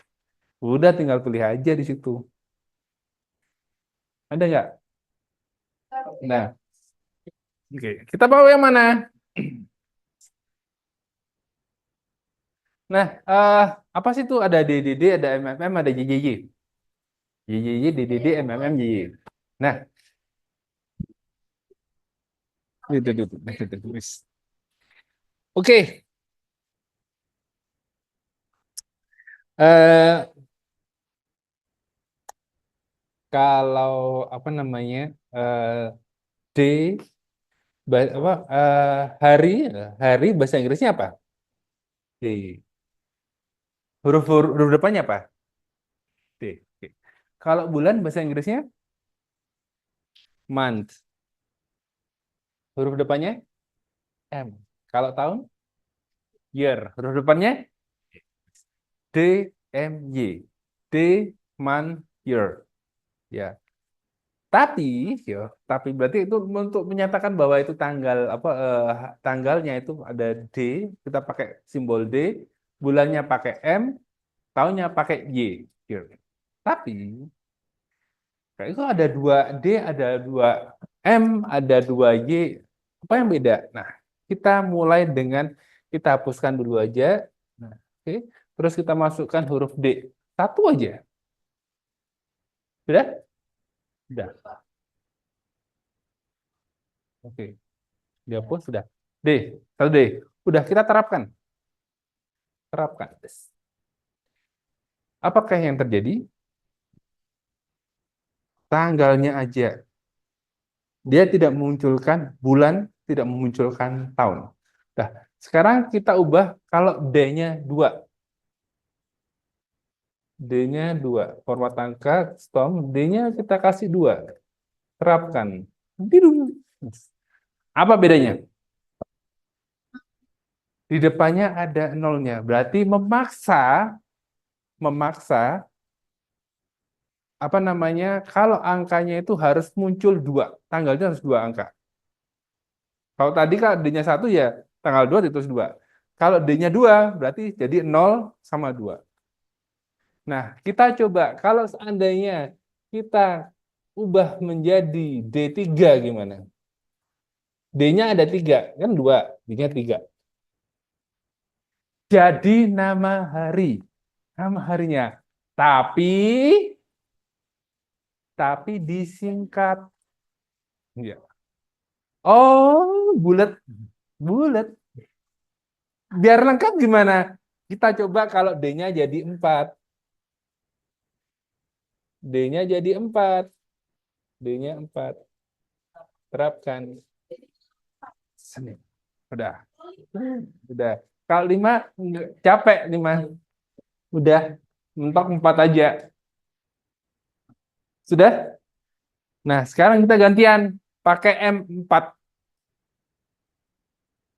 Udah tinggal pilih aja di situ. Ada nggak? Nah, oke. Kita bawa yang mana? Nah, apa sih itu? Ada DDD, ada MMM, ada JJJ. JJJ, DDD, MMM, JJJ. Nah, itu. Oke, eh kalau apa namanya eh D apa hari hari bahasa Inggrisnya apa? D. Huruf depannya apa? D. Oke. Kalau bulan bahasa Inggrisnya month. Huruf depannya M. Kalau tahun year. Huruf depannya D M Y. D month year. Ya. Tapi, tapi berarti itu untuk menyatakan bahwa itu tanggal apa tanggalnya itu ada D, kita pakai simbol D, bulannya pakai M, tahunnya pakai Y. Year. Tapi kayak itu ada dua D, ada dua M, ada dua Y. Apa yang beda? Nah, kita mulai dengan kita hapuskan dulu aja. Nah, oke. Terus kita masukkan huruf D. Satu aja. Sudah? Sudah. Oke. Dihapus sudah. D. Satu D. Udah kita terapkan. Terapkan. Apakah yang terjadi? Tanggalnya aja. Dia tidak memunculkan bulan, tidak memunculkan tahun. Nah, sekarang kita ubah kalau D-nya 2. D-nya 2. Format angka, storm, D-nya kita kasih 2. Terapkan. Biru. Apa bedanya? Di depannya ada nolnya. Berarti memaksa apa namanya, kalau angkanya itu harus muncul 2. Tanggalnya harus 2 angka. Kalau tadi kan D-nya 1 ya tanggal 2 ditulis 2. Kalau D-nya 2 berarti jadi 0 sama 2. Nah, kita coba kalau seandainya kita ubah menjadi D3 gimana? D-nya ada 3, kan 2, D-nya 3. Jadi nama harinya. Tapi disingkat. Ya. Oh, bulat. Bulat. Biar lengkap gimana? Kita coba kalau D-nya jadi 4. D-nya jadi 4. D-nya 4. Terapkan. Sini. Udah. Udah. Kalau 5, capek 5. Udah. Mentok 4 aja. Sudah? Nah, sekarang kita gantian. Pakai M4.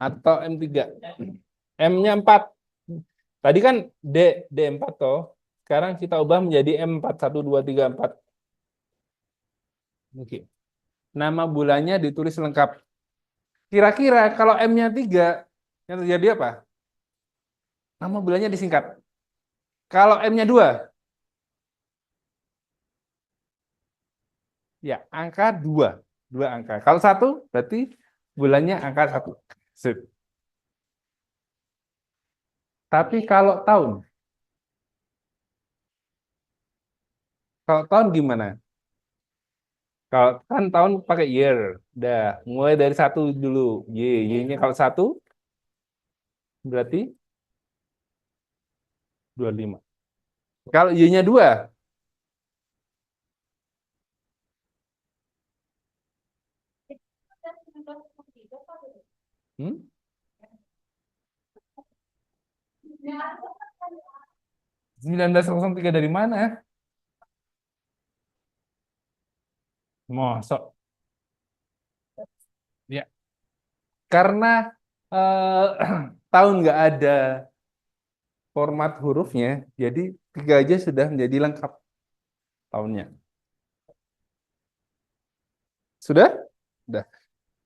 Atau M3. M-nya 4. Tadi kan D4 toh. Sekarang kita ubah menjadi M4. 1, 2, 3, 4. Oke. Nama bulannya ditulis lengkap. Kira-kira kalau M-nya 3, yang terjadi apa? Nama bulannya disingkat. Kalau M-nya 2, ya angka 2. 2 angka. Kalau 1, berarti bulannya angka 1. Sip. Tapi kalau tahun gimana? Kalau kan tahun pakai year. Udah, mulai dari 1 dulu. Y-nya kalau 1, berarti 25. Kalau Y-nya 2, hmm? 1903 dari mana? Mosok. Ya, karena tahun nggak ada format hurufnya, jadi 3 aja sudah menjadi lengkap tahunnya. Sudah? Sudah.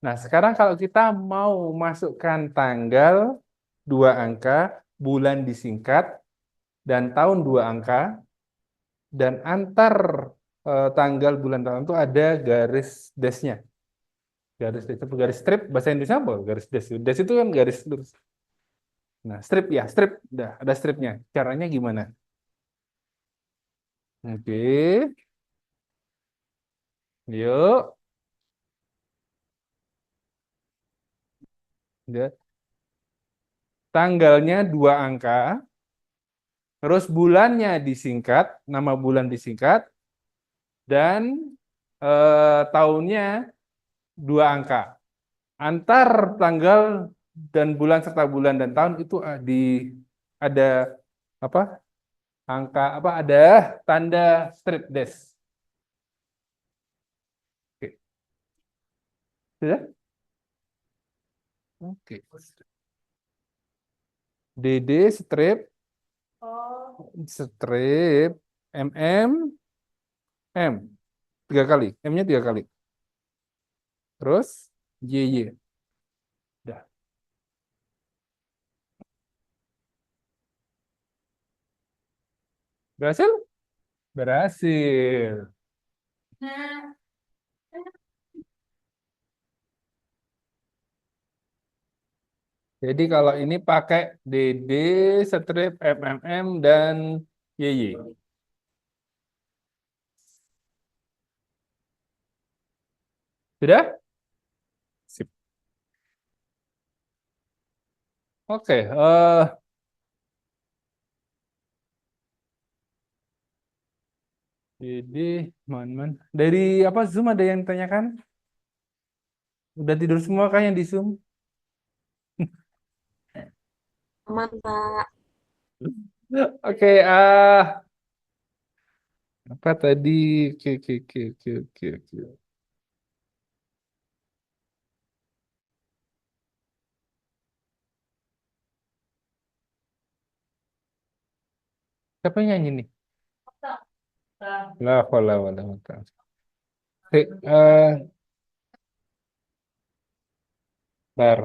Nah, sekarang kalau kita mau masukkan tanggal 2 angka, bulan disingkat, dan tahun 2 angka, dan antar tanggal bulan tahun itu ada garis dash-nya. Garis dash itu garis strip, bahasa Indonesia apa? Garis dash. Dash itu kan garis lurus. Nah, strip ya, strip. Udah, ada stripnya. Caranya gimana? Oke, yuk. Ya. Tanggalnya 2 angka, terus bulannya disingkat, nama bulan disingkat, dan tahunnya 2 angka. Antar tanggal dan bulan serta bulan dan tahun itu ada apa? Angka apa? Ada tanda strip dash. Oke. Sudah? Oke. DD strip Oh, strip M 3 kali. M-nya 3 kali. Terus YY. Udah. Berhasil? Berhasil. nah, Jadi kalau ini pakai DD, strip, MMM, dan YY. Sudah? Sip. Oke. DD, man. Dari apa Zoom ada yang tanyakan? Udah tidur semua kan yang di Zoom? Aman, Pak. Oke, apa tadi? Oke, oke, oke, oke, oke, oke. Siapa yang nyanyi nih? La haula wala quwata. Oke, bentar.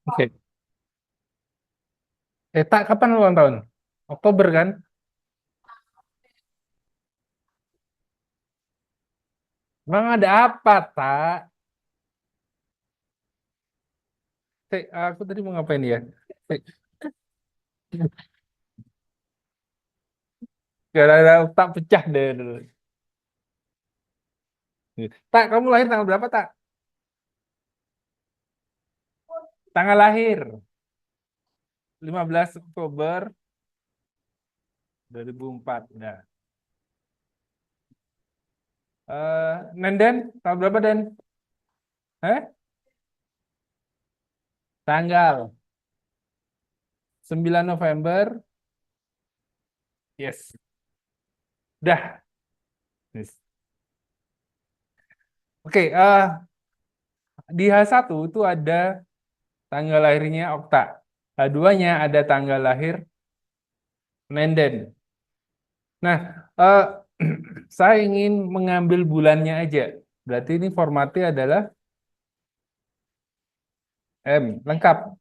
Oke. Tak, kapan ulang tahun? Oktober kan? Emang ada apa, tak? Aku tadi mau ngapain ya? Tik, gara-gara tak pecah deh dulu. Tak, kamu lahir tanggal berapa, tak? Tanggal lahir 15 Oktober 2004. Nah. Nenden, tanggal berapa, Den? Eh? Tanggal 9 November. Yes. Dah. Yes. Oke, di H1 itu ada tanggal lahirnya Okta. H2-nya ada tanggal lahir Nenden. Nah, saya ingin mengambil bulannya aja. Berarti ini formatnya adalah M, lengkap.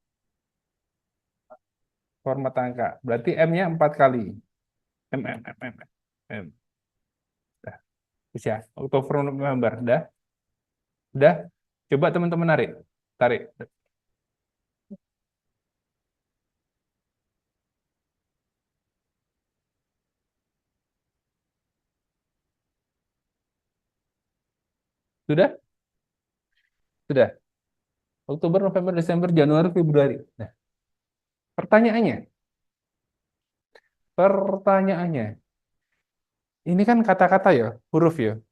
Format angka. Berarti M-nya 4 kali. M. Dah. Bisa. Oktober, November. Dah. Udah. Coba teman-teman narik. Tarik. Sudah? Sudah. Oktober, November, Desember, Januari, Februari. Nah, pertanyaannya. Pertanyaannya. Ini kan kata-kata ya, huruf ya.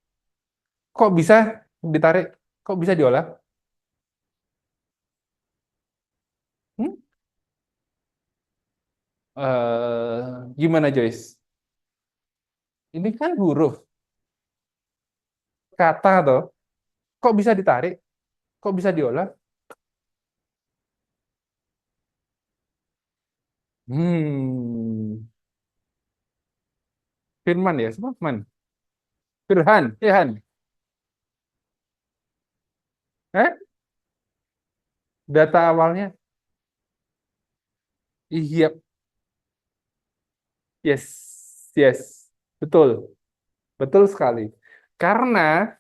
Kok bisa ditarik? Kok bisa diolah? Hmm? Gimana Joyce? Ini kan huruf, kata toh. Kok bisa ditarik? Kok bisa diolah? Hmm. Firman ya, siapa? Man. Firhan, Firhan. Eh, data awalnya. Iya, yes, yes, betul, betul sekali. Karena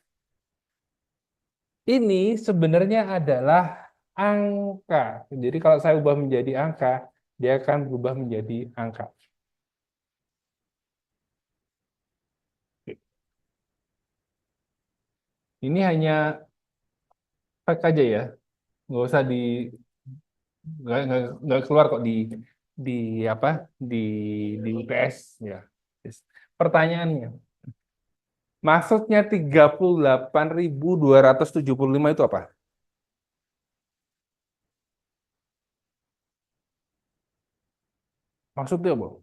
ini sebenarnya adalah angka. Jadi kalau saya ubah menjadi angka, dia akan berubah menjadi angka. Ini hanya tag aja ya, nggak usah nggak keluar kok di apa di UTS ya. Yes. Pertanyaannya, maksudnya 38.275 itu apa? Maksudnya apa?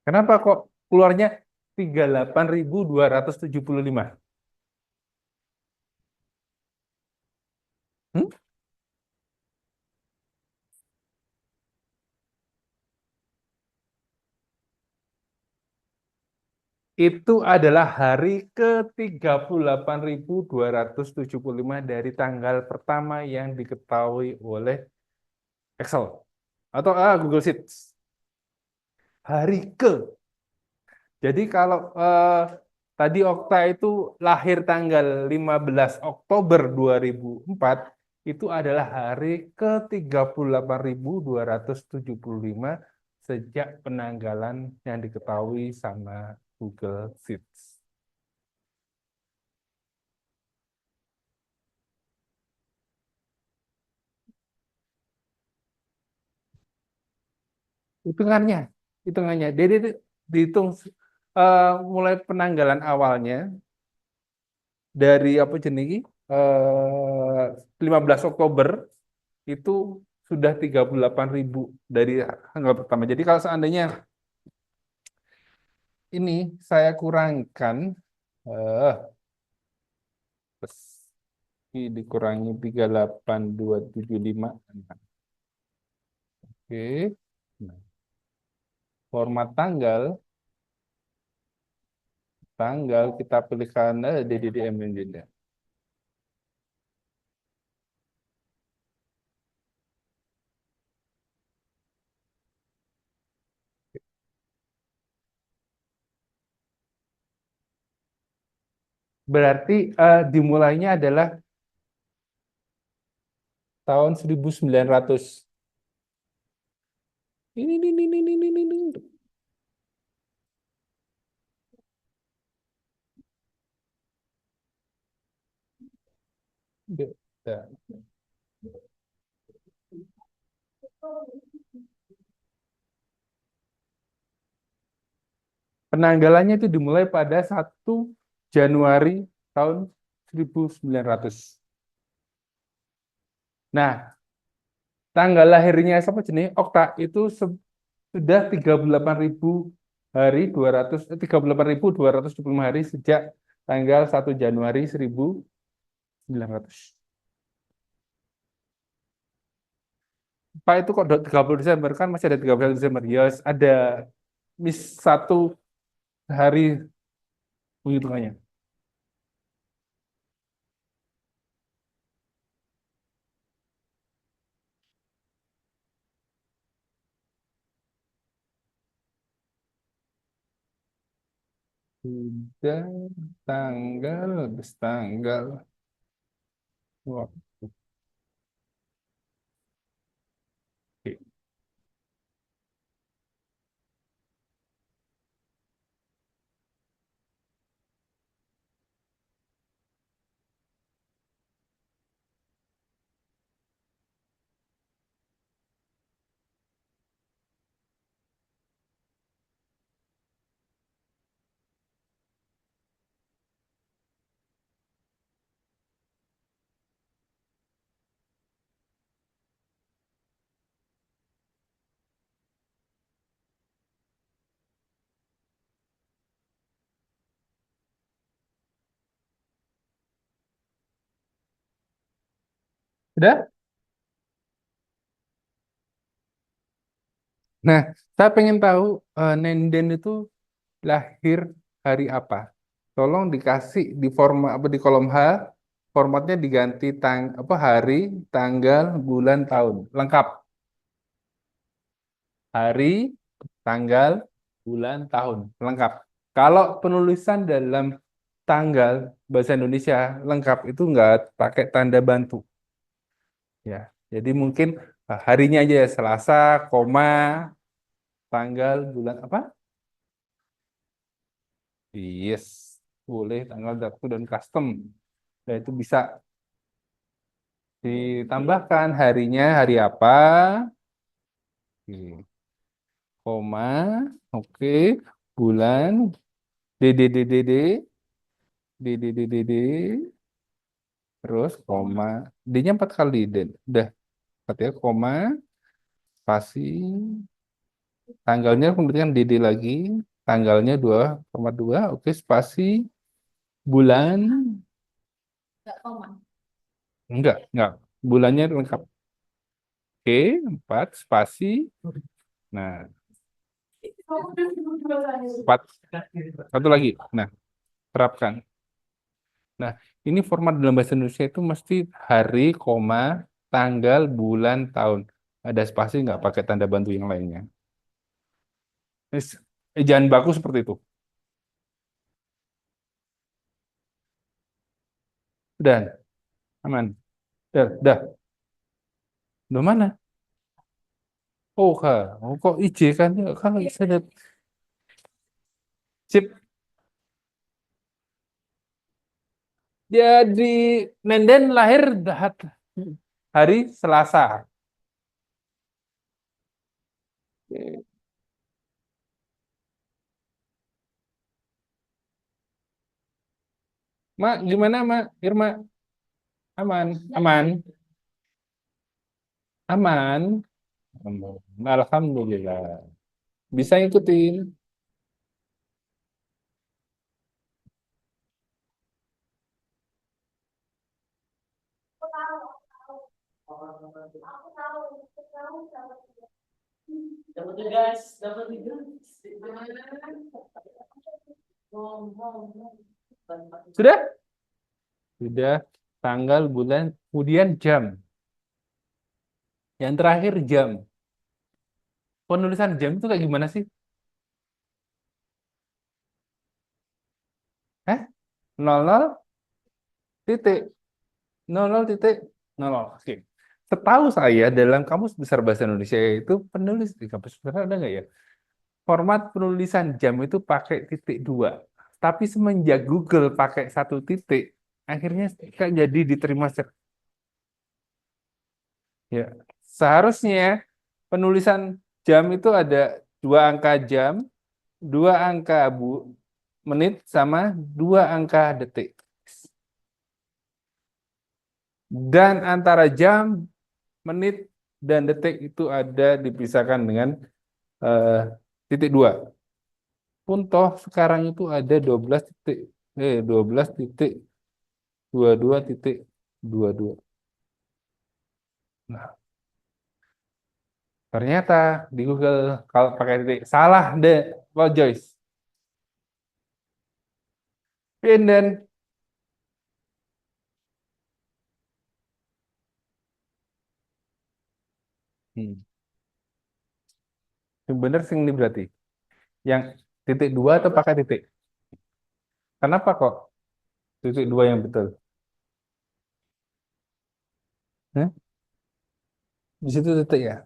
Kenapa kok keluarnya 38.275? Hmm? Itu adalah hari ke 38.275 dari tanggal pertama yang diketahui oleh Excel atau Google Sheets. Hari ke. Jadi kalau tadi Okta itu lahir tanggal 15 Oktober 2004, itu adalah hari ke 38.275 sejak penanggalan yang diketahui sama Google Sheets. Hitungannya, hitungannya. Jadi dihitung mulai penanggalan awalnya dari apa jenis 15 Oktober itu sudah 38.000 dari tanggal pertama. Jadi kalau seandainya ini saya kurangkan eh ini dikurangi 38.275. Oke. Nah, format tanggal kita pilihkan DDDM yang jeda. Berarti dimulainya adalah tahun 1900. Ini. Ya. Penanggalannya itu dimulai pada 1 Januari tahun 1900. Nah, tanggal lahirnya siapa jenis Okta itu sudah 38.000 hari 38.225 hari sejak tanggal 1 Januari 1900. Pak itu kok 30 Desember kan masih ada 13 Desember. Ya, ada miss 1 hari penghitungannya. Sudah tanggal, habis tanggal. Wah, oke. Udah? Nah, saya pengen tahu Nenden itu lahir hari apa? Tolong dikasih di format apa di kolom H, formatnya diganti apa hari, tanggal, bulan, tahun. Lengkap. Hari, tanggal, bulan, tahun. Lengkap. Kalau penulisan dalam tanggal bahasa Indonesia lengkap itu nggak pakai tanda bantu. Ya, jadi mungkin harinya aja ya, Selasa, koma, tanggal, bulan apa? Yes, boleh tanggal waktu dan custom. Nah, itu bisa ditambahkan harinya hari apa, oke. Koma, oke, bulan, DDDDD, DDDDD, terus koma, D-nya 4 kali, dan udah, artinya koma, spasi, tanggalnya kemudian DD lagi, tanggalnya 2,2, oke, spasi, bulan, Nggak koma. enggak, bulannya lengkap, oke, 4, spasi, nah, 4, satu lagi, nah, terapkan. Nah, ini format dalam bahasa Indonesia itu mesti hari, koma, tanggal, bulan, tahun. Ada spasi nggak pakai tanda bantu yang lainnya. Jangan baku seperti itu. Udah, aman. Udah. Udah mana? Oh, kak. Oh, kok IJ kan? Ya, kalau saya lihat. Sip. Jadi, Nenden lahir hari Selasa. Oke. Mak, gimana, Mak? Irma, aman, aman, aman. Alhamdulillah. Bisa ikutin. Dapat tuh guys, dapat juga. Sudah? Sudah. Tanggal, bulan, kemudian jam. Yang terakhir jam. Penulisan jam itu kayak gimana sih? Eh? 00 titik 00 titik 00. Oke. Setahu saya dalam Kamus Besar Bahasa Indonesia itu penulis di kampus besar ada nggak ya? Format penulisan jam itu pakai titik dua. Tapi semenjak Google pakai satu titik, akhirnya kayak jadi diterima. Ya, seharusnya penulisan jam itu ada 2 angka jam, 2 angka menit, sama 2 angka detik. Dan antara jam, menit, dan detik itu ada dipisahkan dengan eh, titik dua. Pun toh sekarang itu ada 12 titik 22 titik 22. Nah, ternyata di Google kalau pakai titik salah deh, lo Joyce. Dan yang bener sih ini berarti. Yang titik dua atau pakai titik? Kenapa kok titik dua yang betul? Hah? Di situ titik ya?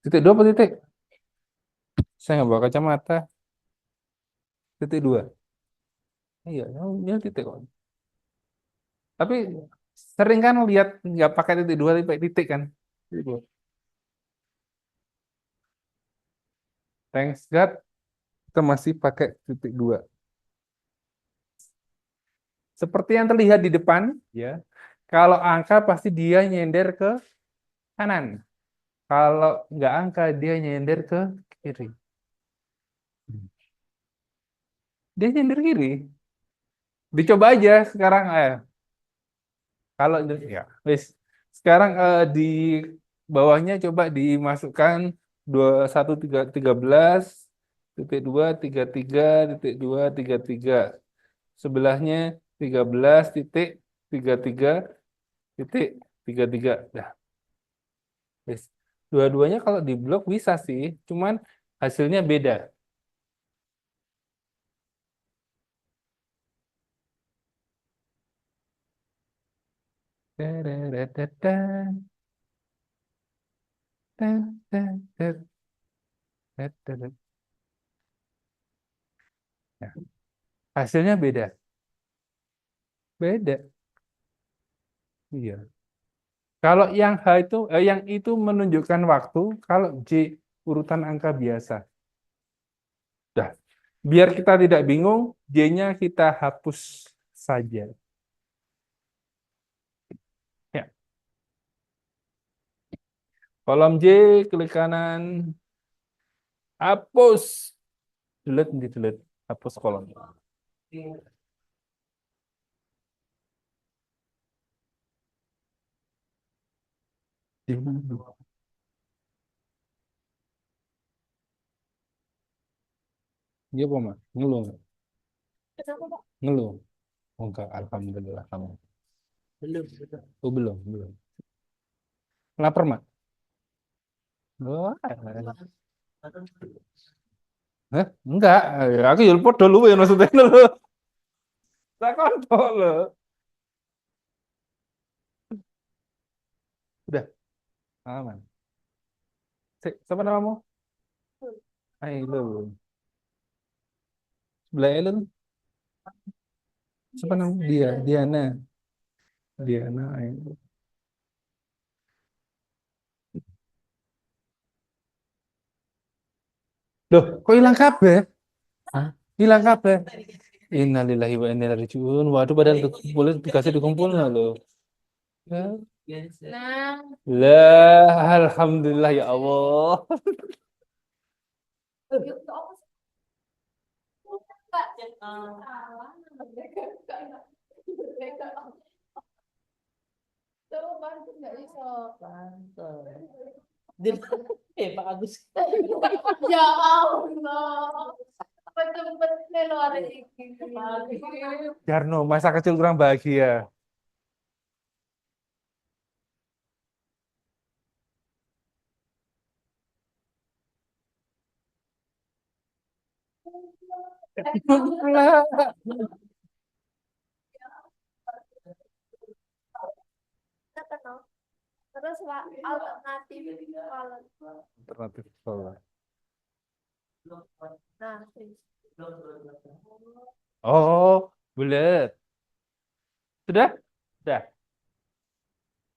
Titik dua apa titik? Saya nggak bawa kacamata. Titik dua. Iya, ya titik kok. Tapi sering kan lihat nggak pakai titik dua, tapi pakai titik kan? Titik dua. Thanks God, kita masih pakai titik dua. Seperti yang terlihat di depan, ya. Kalau angka pasti dia nyender ke kanan. Kalau nggak angka dia nyender ke kiri. Dia nyender kiri. Dicoba aja sekarang, kalau ya, wis Sekarang di bawahnya coba dimasukkan 13 titik 2 33 titik 2 33. Sebelahnya 13 titik 33 titik 33. Dah. Wis. Dua-duanya kalau di blok bisa sih, cuman hasilnya beda. Nah, hasilnya beda. Beda. Iya. Kalau yang H itu, yang itu menunjukkan waktu, kalau J urutan angka biasa. Dah. Biar kita tidak bingung, J-nya kita hapus saja. Ya. Kolom J, klik kanan, hapus. Delete. Hapus kolom. Dia apa, Mas? Ngeluh nggak? Ngeluh. Oh, enggak, alhamdulillah kamu. Belum. Oh, belum. Lapar, Mak? Oh, Hah? Enggak. Aku ya podo dulu ya maksudnya lho. Tak kontok lho. Udah, aman. Siapa namamu? Ayo, sebelah Ellen. Siapa nama dia? Diana. Ayo. Loh, kok hilang kabeh? Hah? Hilang kabeh. Innalillahi wa inna ilaihi raji'un. Waduh, padahal boleh dikasih dikumpul nggak lo? Ya. Nah, Lah, alhamdulillah ya Allah. yuk ke apa sih? Kak, salah. Coba bantu nggak bisa. Bantu. Pak Agus. Ya Allah. Betul-betul lo ada ini. Jarno, masa kecil kurang bahagia. Terus alternatif kalau Alternatif sekolah. nah, Oh, bulat. Sudah? Sudah.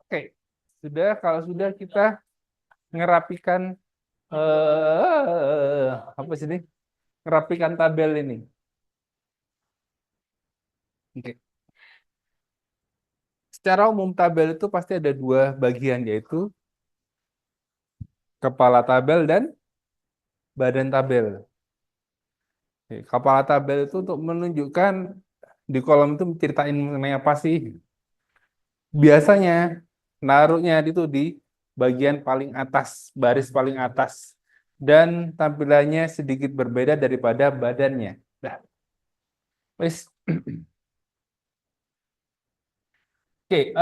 Oke. Sudah, kalau sudah kita ngerapikan apa sih ini? Ngerapikan tabel ini. Oke. Secara umum tabel itu pasti ada dua bagian, yaitu kepala tabel dan badan tabel. Oke, kepala tabel itu untuk menunjukkan di kolom itu ceritain mengenai apa sih. Biasanya naruhnya itu di bagian paling atas, baris paling atas. Dan tampilannya sedikit berbeda daripada badannya. Nah, wes. Oke,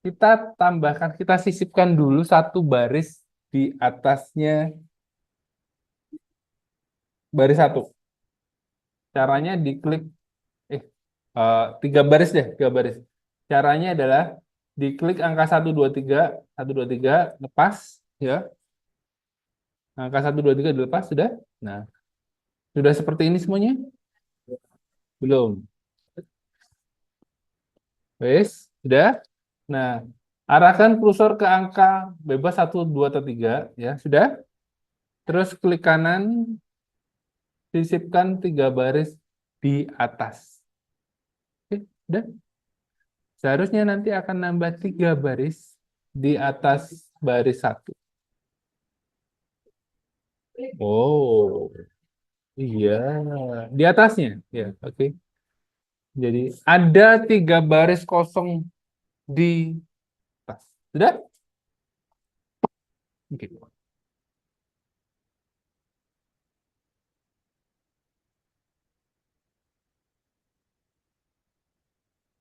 kita tambahkan, kita sisipkan dulu satu baris di atasnya baris satu. Caranya diklik, tiga baris deh, tiga baris. Caranya adalah diklik angka 123, lepas, ya. Angka 123 dilepas, sudah. Nah, sudah seperti ini semuanya? Belum. Wes, sudah. Nah, arahkan kursor ke angka bebas 1, 2, atau 3, ya, sudah. Terus klik kanan, sisipkan tiga baris di atas. Oke, udah. Seharusnya nanti akan nambah tiga baris di atas baris satu. Oh, iya, di atasnya, ya, oke. Jadi ada tiga baris kosong di atas. Sudah? Oke.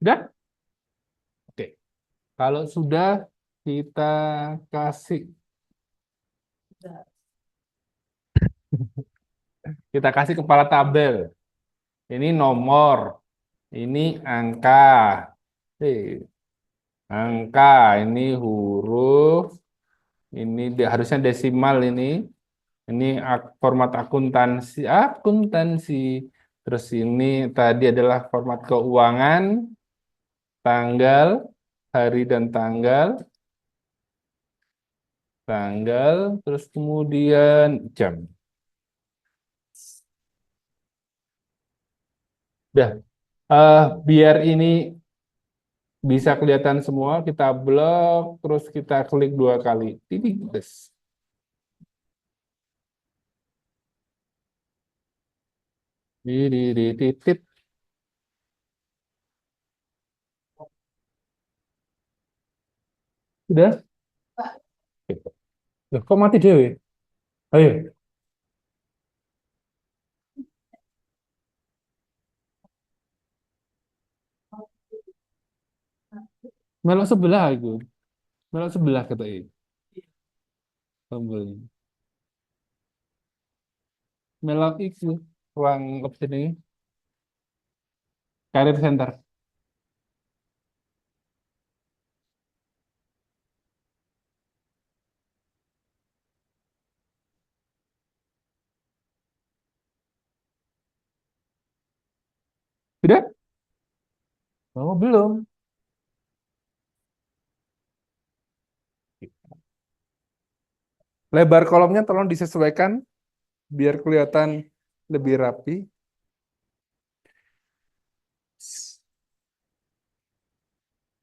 Sudah? Oke. Kalau sudah, kita kasih kepala tabel. Ini nomor, ini angka. Angka, ini huruf, ini harusnya desimal ini. Ini format akuntansi, akuntansi. Terus ini tadi adalah format keuangan, tanggal, hari dan tanggal, terus kemudian jam. Dah, biar ini bisa kelihatan semua, kita blok, terus kita klik 2 kali. Titik, des. Di titik. Sudah? Loh, kok mati dewe? Ayo. Melok sebelah aku. Melok sebelah kata ini. Tombol. Melok itu ruang option ini. Career Center. Sudah? Oh, belum. Lebar kolomnya tolong disesuaikan biar kelihatan lebih rapi.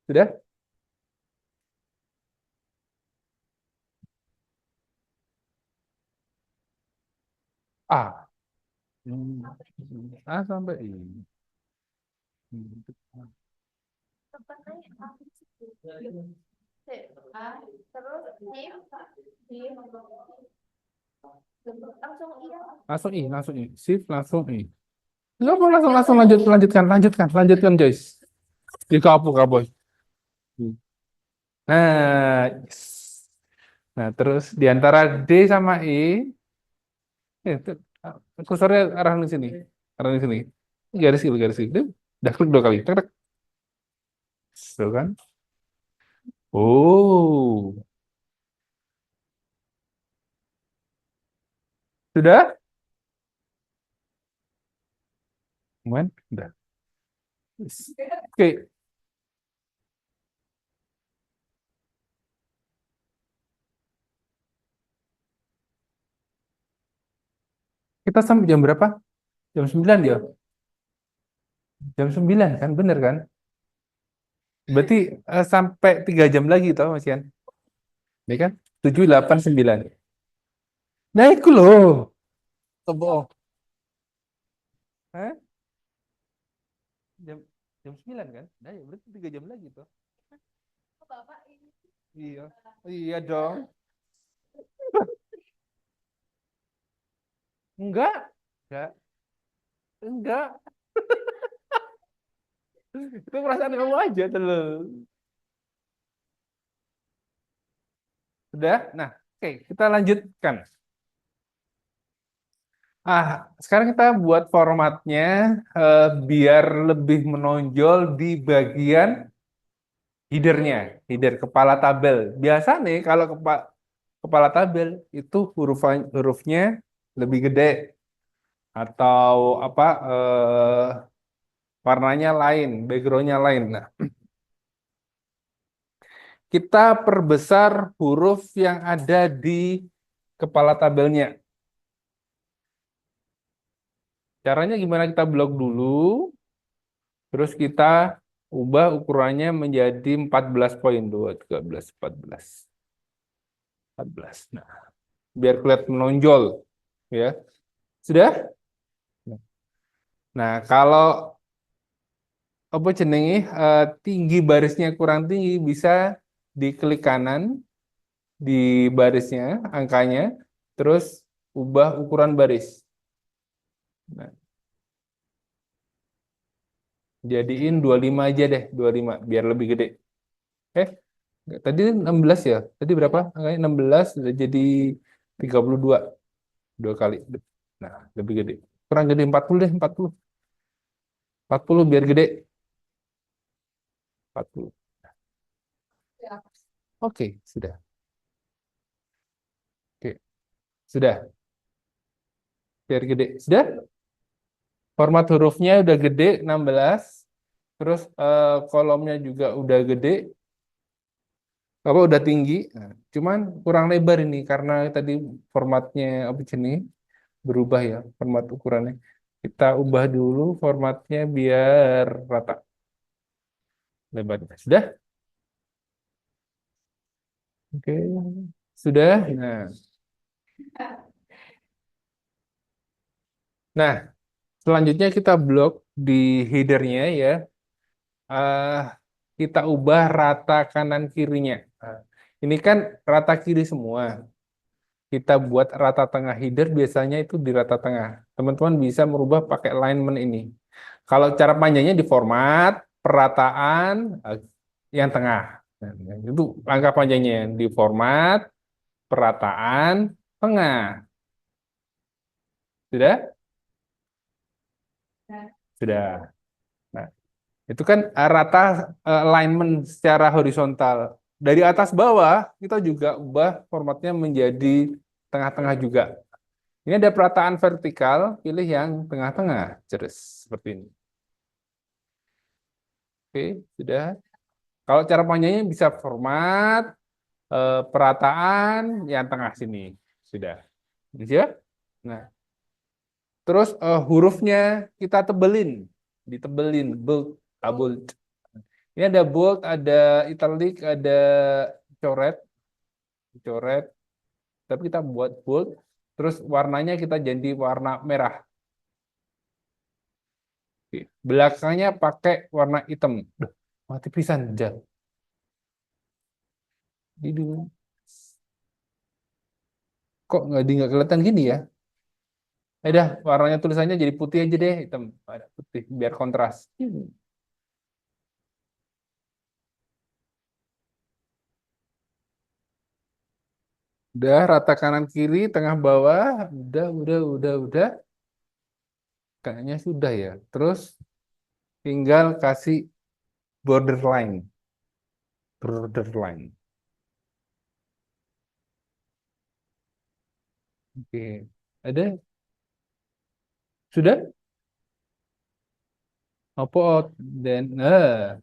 Sudah? A. A sampai I. Terus Langsung I, langsung I. Shift, langsung I. Enggak apa, langsung lanjutkan, Joyce. Di kaboy. Nah, yes. Nah, terus di antara D sama I, kursornya arah di sini. Arah di sini. Garis itu. Udah klik 2 kali. Tek, tek. Tuh kan? Oh. Sudah? Kemarin? Udah. Oke. Kita sampai jam berapa? Jam 9 ya? Jam 9 kan? Bener kan? Berarti sampai 3 jam lagi tau Mas Yan? Ya kan? 7, 8, 9. Nah, itu loh. Coba. Hah? Jam jam 9 kan? Nah, ya berarti 3 jam lagi tuh. Bapak ini Iya. Iya dong. Enggak. Enggak. Enggak. Itu perasaan kamu aja tuh. Sudah? Nah, oke, kita lanjutkan. Sekarang kita buat formatnya biar lebih menonjol di bagian headernya, header kepala tabel. Biasa nih kalau kepala tabel itu hurufnya lebih gede atau apa warnanya lain, backgroundnya lain. Nah, kita perbesar huruf yang ada di kepala tabelnya. Caranya gimana? Kita blok dulu, terus kita ubah ukurannya menjadi 14 poin. 2, 13, 14. 14. Nah, biar kelihatan menonjol. Ya. Sudah? Nah, kalau apa jenenge tinggi barisnya kurang tinggi bisa diklik kanan di barisnya angkanya terus ubah ukuran baris. Nah, jadiin 25 aja deh, 25 biar lebih gede. Eh, tadi 16 ya. Tadi berapa? Angkanya 16 udah jadi 32 dua kali. Nah, lebih gede. Kurang gede 40 deh, 40. 40 biar gede. 40. Oke, sudah. Oke, sudah. Biar gede. Sudah? Format hurufnya udah gede 16. Terus kolomnya juga udah gede. Apa udah tinggi. Nah, cuman kurang lebar ini karena tadi formatnya apa sini berubah ya format ukurannya. Kita ubah dulu formatnya biar rata lebarnya. Sudah? Oke. Sudah. Nah, selanjutnya kita blok di headernya ya. eh kita ubah rata kanan kirinya. Nah, ini kan rata kiri semua. Kita buat rata tengah header biasanya itu di rata tengah. Teman-teman bisa merubah pakai alignment ini. Kalau cara panjangnya di format, perataan, yang tengah. Nah, itu langkah panjangnya di format, perataan, tengah. Sudah? Sudah. Nah, itu kan rata alignment secara horizontal. Dari atas bawah, kita juga ubah formatnya menjadi tengah-tengah juga. Ini ada perataan vertikal, pilih yang tengah-tengah. Terus, seperti ini. Oke, sudah. Kalau cara panjangnya bisa format, perataan, yang tengah sini. Sudah. Ya? Nah, terus hurufnya kita tebelin. Ditebelin, bold, bold. Ini ada bold, ada italic, ada coret, coret. Tapi kita buat bold, terus warnanya kita jadi warna merah. Oke. Belakangnya pakai warna hitam. Duh, mati pisan, Jal. Ini kok nggak kelihatan gini ya? Dah, warnanya tulisannya jadi putih aja deh, hitam. Ada putih, biar kontras. Udah, rata kanan kiri, tengah bawah. Udah. Kayaknya sudah ya. Terus tinggal kasih borderline. Borderline. Oke. Ada? Sudah? Apa? Dan sudah?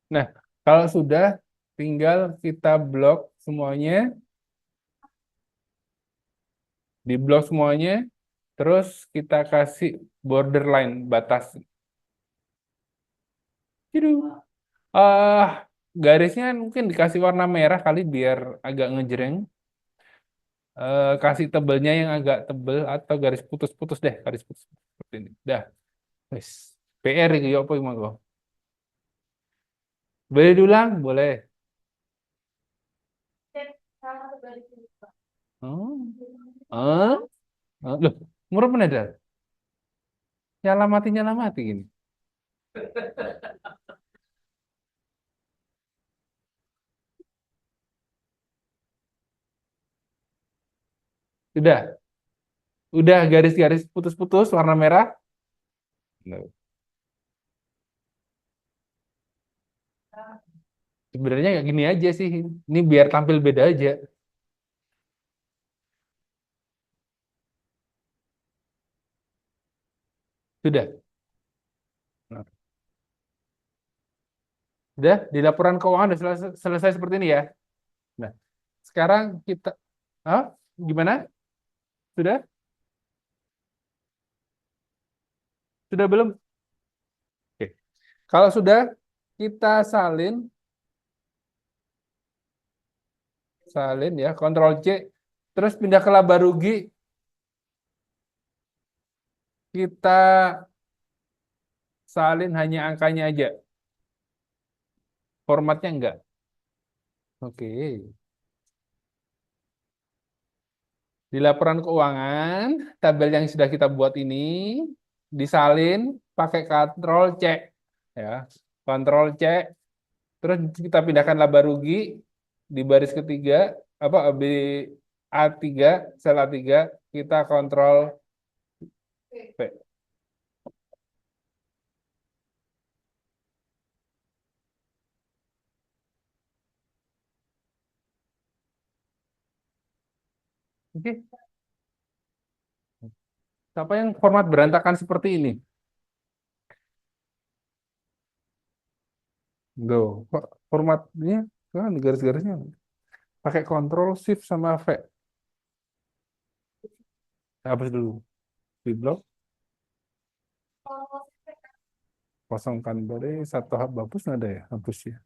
Nah, kalau sudah, tinggal kita blok semuanya, di blok semuanya, terus kita kasih borderline batas. Gitu. Ah, garisnya mungkin dikasih warna merah kali biar agak ngejreng. Kasih tebelnya yang agak tebel atau garis putus-putus deh, garis putus seperti ini. Dah, wes. PR iki yo apa monggo. Boleh diulang? Boleh. Salah garis ini, Pak. Oh. Loh, murah mana dah? Nyala mati gini. Sudah. Udah garis-garis putus-putus warna merah. Nah, sebenarnya kayak gini aja sih. Ini biar tampil beda aja. Sudah. Nah, Udah, di laporan keuangan udah selesai seperti ini ya. Nah, sekarang kita, ah, gimana? Sudah? Sudah belum? Oke. Kalau sudah, kita salin ya, Ctrl C, terus pindah ke laba rugi, kita salin hanya angkanya aja, formatnya enggak. Oke. Di laporan keuangan, tabel yang sudah kita buat ini disalin pakai Ctrl C ya. Ctrl C, terus kita pindahkan laba rugi di baris ketiga, apa A3, sel A3, kita Ctrl V. Oke. Siapa yang format berantakan seperti ini? Loh, kok formatnya kan garis-garisnya pakai Ctrl Shift sama V. Hapus dulu. Di blok, kosongkan dari satu hapus nggak ada ya? Hapus ya.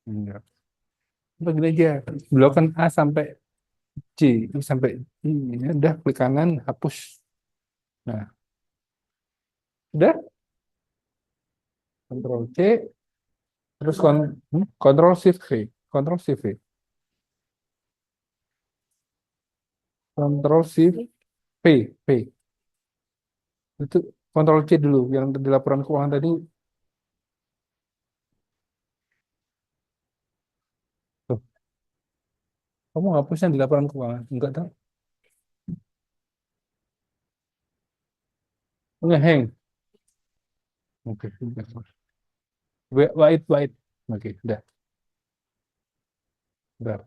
Enggak. Begini aja. Blokkan A sampai C. Sampai I. Ya, udah, klik kanan, hapus. Nah, udah. Ctrl C, terus Ctrl Shift V. Ctrl Shift V. Ctrl Shift V. V. Itu Ctrl C dulu. Yang di laporan keuangan tadi. Tuh, kamu hapusnya di laporan keuangan. Enggak tahu. Ngeheng. Oke. Wait, wait. Oke, udah. Sabar.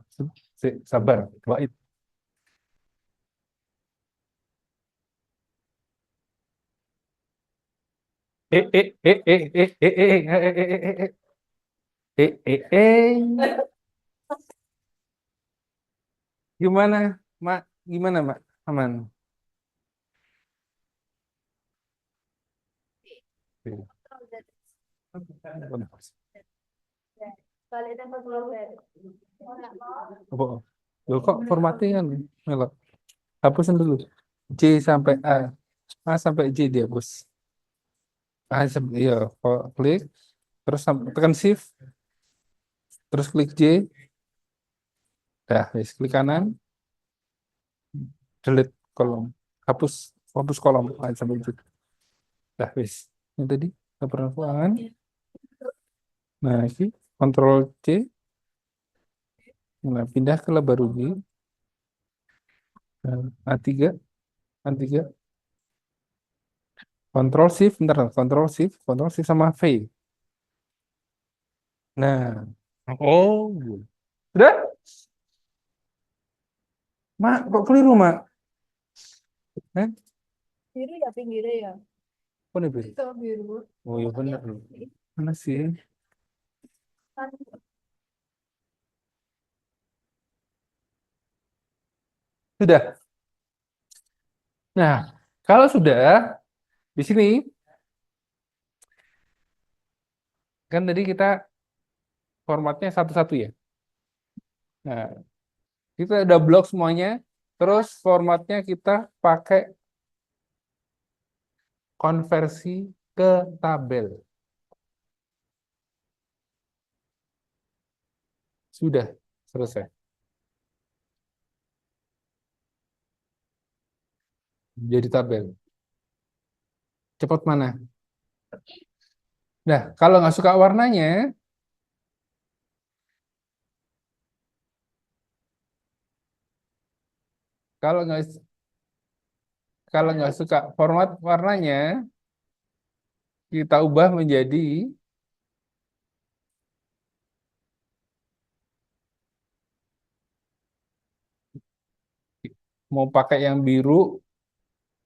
Sabar. Wait. Eh, eh, eh, eh, eh, eh, eh, eh, eh, eh, eh, eh. Gimana, Mak? Gimana, Mak? Aman. Apa? Loh, kok formatnya kan melok. Hapusin dulu. C sampai A. A sampai J dia, Bos. A sampai, iya, klik. Terus tekan shift. Terus klik J. Dah, wis, klik kanan. Delete kolom. Hapus, hapus kolom. A sampai J. Dah, wis. Ini tadi laporan keuangan. Nah, ini Ctrl C. Nah, pindah ke laba rugi. Nah, A3, A3. Ctrl Shift, bentar, Ctrl Shift sama V. Nah, oh, udah, Mak, kok keliru, Mak? Eh, Biru ya pinggirnya ya. kok nih biru? Itu biru. Oh, iya benar. Mana sih? Kan Sudah. Nah, kalau sudah, di sini, kan tadi kita formatnya satu-satu ya. Nah, kita udah blok semuanya, terus formatnya kita pakai konversi ke tabel. Sudah selesai. Jadi tabel. Cepat mana? Nah, kalau nggak suka warnanya, kalau nggak suka format warnanya, kita ubah menjadi mau pakai yang biru,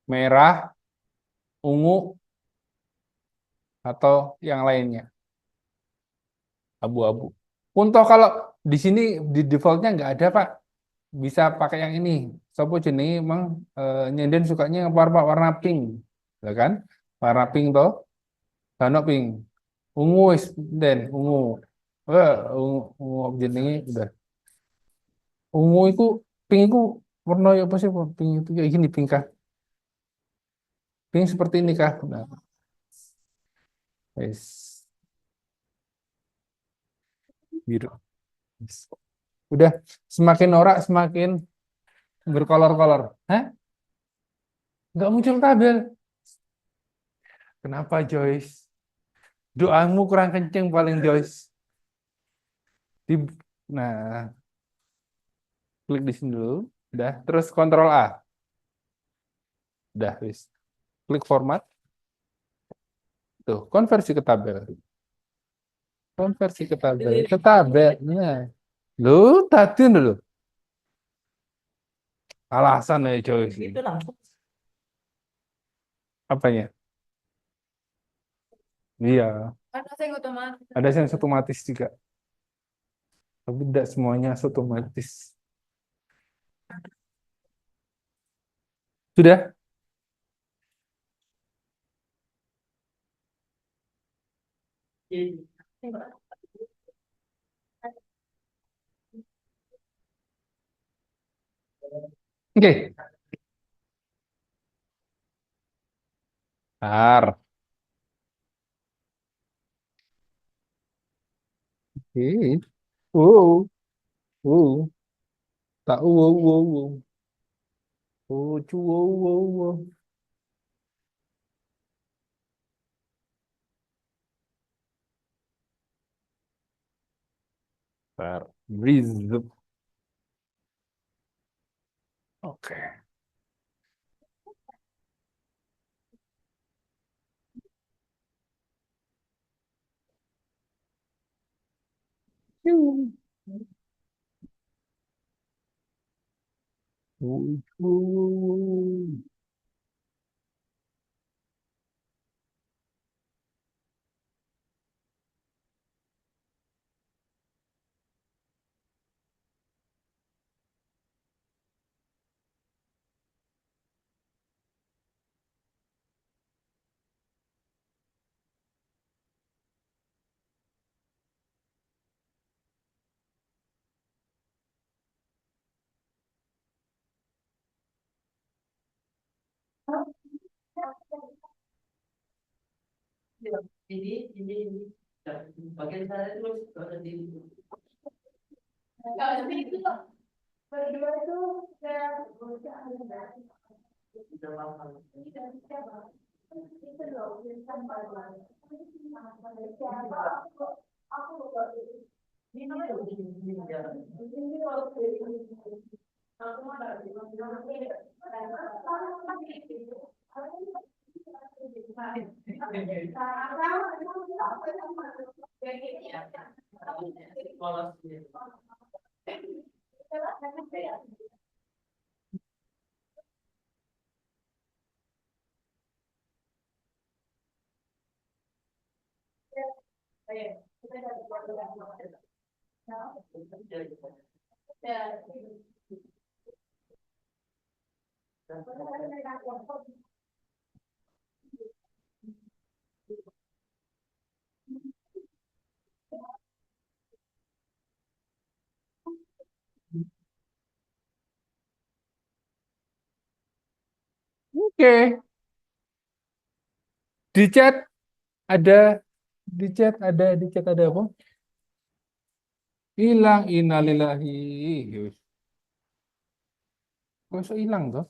merah, ungu, atau yang lainnya. abu-abu. Untuk kalau di sini di defaultnya nggak ada Pak, bisa pakai yang ini. Sopo jenenge emang nyenden sukanya yang warna warna pink, ya kan? Warna pink toh, Kano pink, ungu wis den ungu. Ungu jenenge udah. Ungu itu pink itu warna apa sih? Pink itu kayak gini pink kah? Pink seperti ini kah? Nah, wis biru. Wis. Udah semakin norak semakin berkolor-kolor. Hah? Nggak muncul tabel. Kenapa Joyce? Doamu kurang kenceng paling Joyce. Di, nah, klik di sini dulu. Udah, terus Ctrl A. Udah, wis. Klik format. Tuh, konversi ke tabel. Konversi ke tabel. Ke tabelnya. Lu tadi dulu. Alasan ya Joyce. Itu langsung. Apanya? Iya, Kan saya otomatis. ada yang otomatis juga. Tapi tidak semuanya otomatis. Sudah? Oke. Bentar. Oke. Wow. Wow. Tak wow wow wow. Oh, cu wow wow wow. Bentar. Breathe. Oke. Wow, wow. Oke. Di chat ada di chat ada apa? Hilang innalillahi. Yus. Kok bisa hilang toh?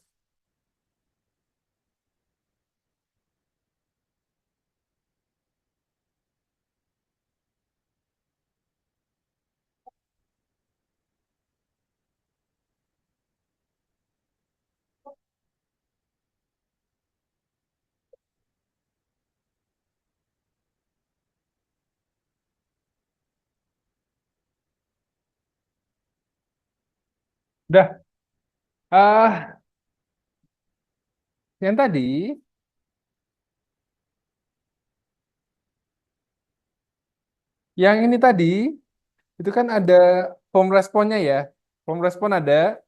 Udah. Ah, yang tadi . Yang ini tadi, itu kan ada form responnya ya. Form respon ada,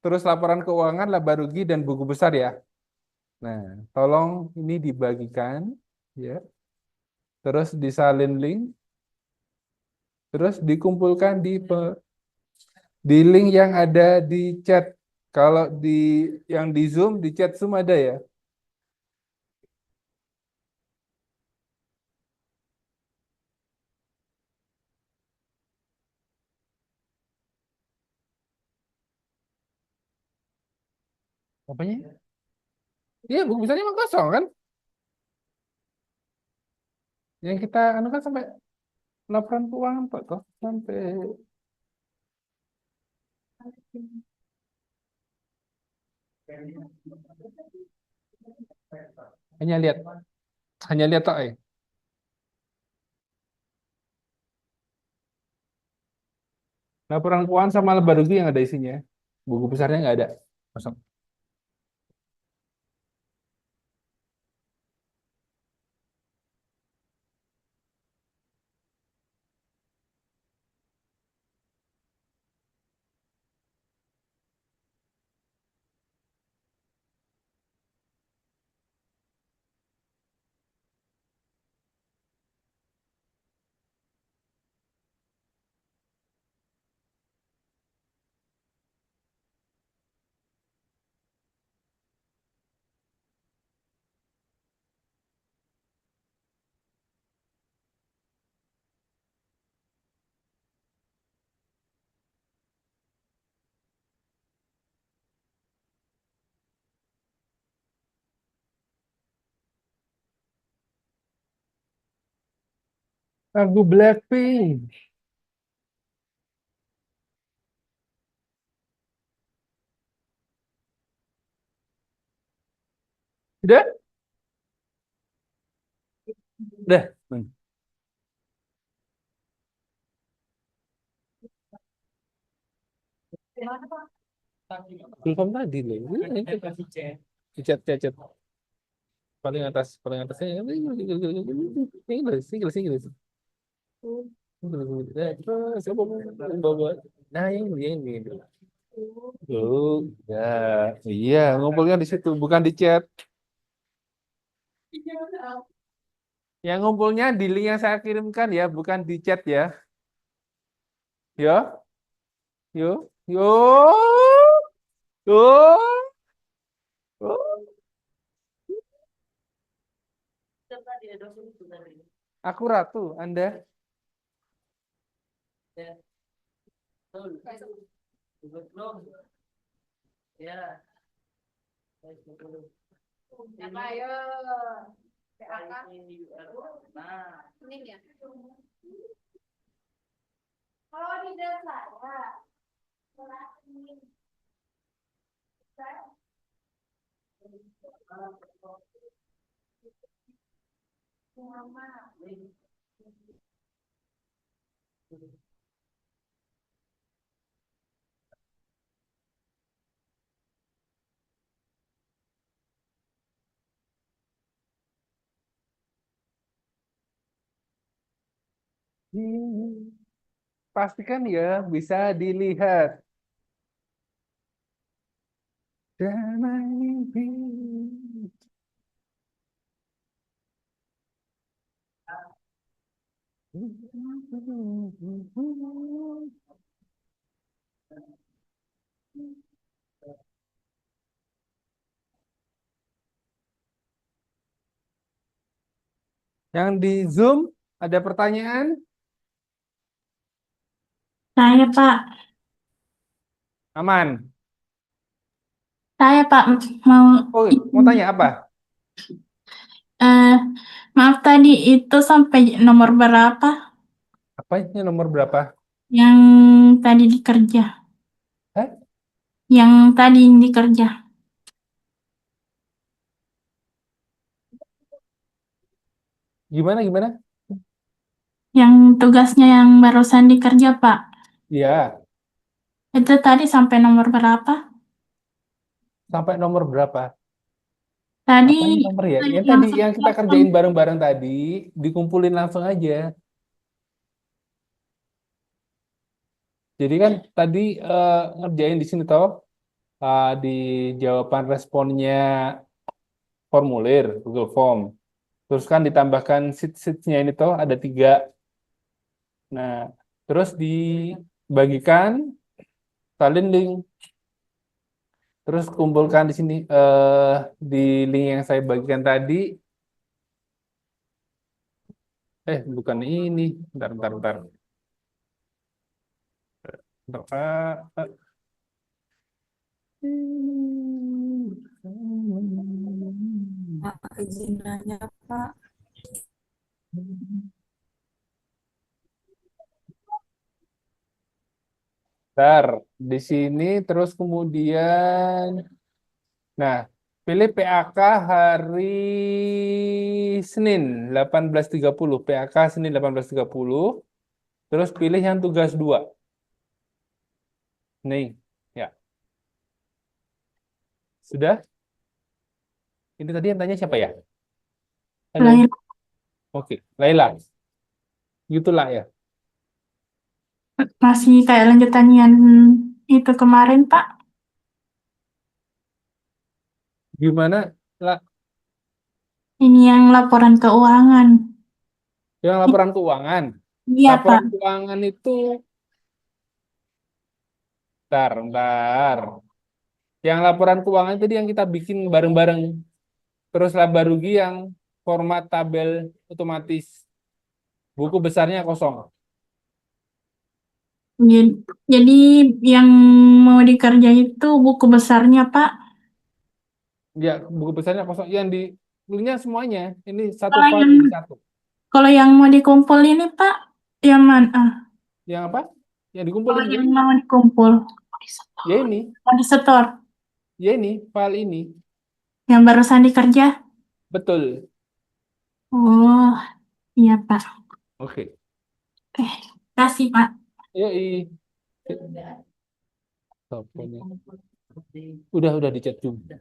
terus laporan keuangan, laba rugi, dan buku besar ya. Nah, tolong ini dibagikan, ya. Terus disalin link, terus dikumpulkan di link yang ada di chat. Kalau yang di Zoom, di chat Zoom ada ya. Apanya? Iya, buku besarnya emang kosong kan? Yang kita anu kan sampai laporan keuangan Pak toh sampai hanya lihat tok ya. Laporan keuangan sama laba rugi yang ada isinya. Buku besarnya nggak ada. Kosong. Lagu Blackpink. Udah? Udah. Gimana, Pak? Belum tadi loh. Chat, chat, chat. Paling atasnya. Inggris, Inggris, Inggris. Terus, bawa. Nah, ini. Ya, iya, ngumpulnya di situ, bukan di chat. Yang ngumpulnya di link yang saya kirimkan ya, bukan di chat ya. Yo, yo, yo, yo, yo. Aku Ratu, Anda. Siapa ayo? PAK. Ini ya. Kalau di dasar, Pastikan ya bisa dilihat. Damai mimpi. Yang di Zoom ada pertanyaan? Saya Pak, Aman. Pak mau Oh, mau tanya apa? eh maaf tadi itu sampai nomor berapa Apa ini nomor berapa? yang tadi dikerja? Hah? Yang tadi dikerja, Gimana, gimana? yang tugasnya yang barusan dikerja Pak. Iya, Itu tadi sampai nomor berapa? sampai nomor berapa? Tadi Apanya nomor ya? Yang tadi langsung yang kita telepon. kerjain bareng-bareng tadi, dikumpulin langsung aja. Jadi kan tadi ngerjain di sini toh di jawaban responnya formulir Google Form. Terus kan ditambahkan sheet-sheetnya ini toh ada 3. Nah, terus dibagikan, salin link. Terus kumpulkan di sini di link yang saya bagikan tadi. Bukan ini. Bentar. Pak, izin nanya, Pak. Bentar, di sini terus kemudian, nah, pilih PAK hari Senin 18.30, PAK Senin 18.30, terus pilih yang tugas 2. Nih, ya. Sudah? Ini tadi yang tanya siapa ya? Halo? Laila, Oke, Laila. Gitulah ya. masih kayak lanjutan yang itu kemarin, Pak. Gimana? Lah, Ini yang laporan keuangan. yang laporan keuangan. Iya, Pak. Laporan keuangan itu, bentar. Yang laporan keuangan tadi yang kita bikin bareng-bareng. Terus laba rugi yang format tabel otomatis. Buku besarnya kosong. Jadi yang mau dikerja itu buku besarnya, Pak. Ya, buku besarnya kosong. Yang dibelinya semuanya. Ini satu Kalau file yang jadi satu. kalau yang mau dikumpul ini, Pak, yang mana? Yang apa? Yang Kalau dikumpulin yang jadi, mau dikumpul, ya ini, mau disetor, file ini. yang barusan dikerja. Betul. Oh, iya, Pak. Oke. Oke, kasih, Pak. Yoi. Teleponnya. Udah di chat juga.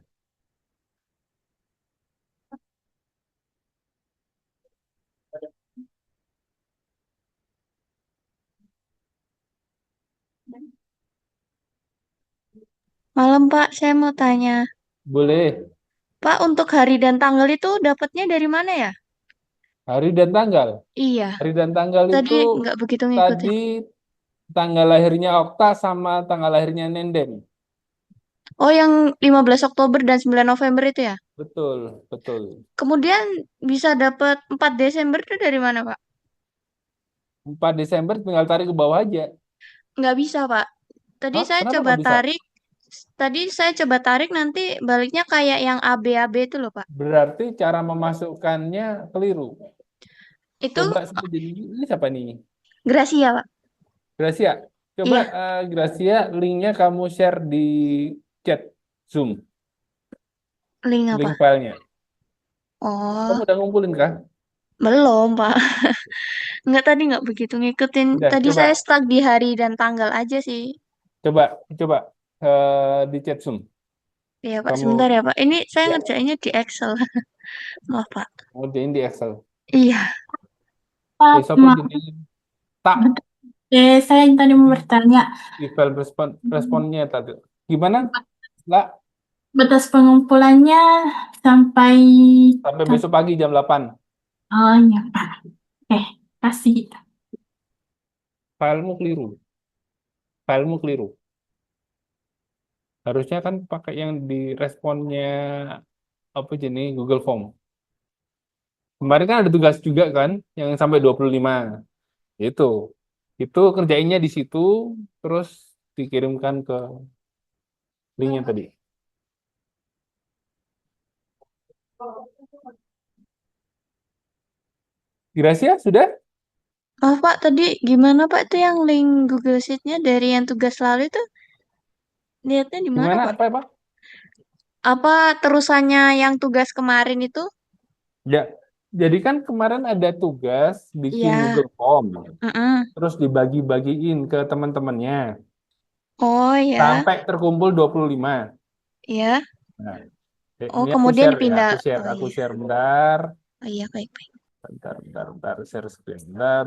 Malam, Pak. Saya mau tanya. Boleh. Pak, untuk hari dan tanggal itu dapatnya dari mana ya? Hari dan tanggal. Iya, Hari dan tanggal tadi itu nggak begitu tadi ngikutin. tanggal lahirnya Okta sama tanggal lahirnya Nenden. Oh, yang 15 Oktober dan 9 November itu ya? Betul. Kemudian bisa dapat 4 Desember itu dari mana, Pak? 4 Desember tinggal tarik ke bawah aja. Nggak bisa, Pak. Tadi Hah? saya Kenapa coba nggak bisa? tarik, tadi saya coba tarik nanti baliknya kayak yang AB-AB itu loh, Pak. Berarti cara memasukkannya keliru. Itu Coba sampai jadi ini siapa nih? Gracia, Pak. Gracia. Coba Iya, Gracia linknya kamu share di chat Zoom, link apa? link filenya. Kamu Oh, udah ngumpulin kah? belum, Pak. Nggak, tadi nggak begitu ngikutin. Udah, Tadi coba, saya stuck di hari dan tanggal aja sih. coba, coba di chat Zoom. Iya, Pak. Sebentar Kamu ya, Pak. Ini saya ya, ngerjainnya di Excel. Maaf, Pak. ngerjain di Excel. Iya. Pak, Besok maaf. gini, tak Saya yang tadi mau bertanya, di file responnya tadi. Gimana? Lah, batas pengumpulannya sampai sampai besok pagi jam 8. oh iya, Pak. Oke, kasih. Filemu keliru. Filemu keliru. Harusnya kan pakai yang di responnya apa jenis Google Form. Kemarin kan ada tugas juga kan yang sampai 25. Itu. Itu kerjainnya di situ terus dikirimkan ke linknya tadi. Gracia sudah? Maaf, Pak. Tadi gimana, Pak? Itu yang link Google Sheet-nya dari yang tugas lalu itu lihatnya di mana, Gimana Pak? apa ya, Pak? Apa terusannya yang tugas kemarin itu? Ya, jadi kan kemarin ada tugas bikin Iya. Google Form, Mm-mm. terus dibagi-bagiin ke teman-temannya Oh, ya. sampai terkumpul 25. Iya. Nah, Oh, ini aku kemudian share ya, dipindah. Oh, aku iya. share bentar, Oh, iya, baik, baik. share screen,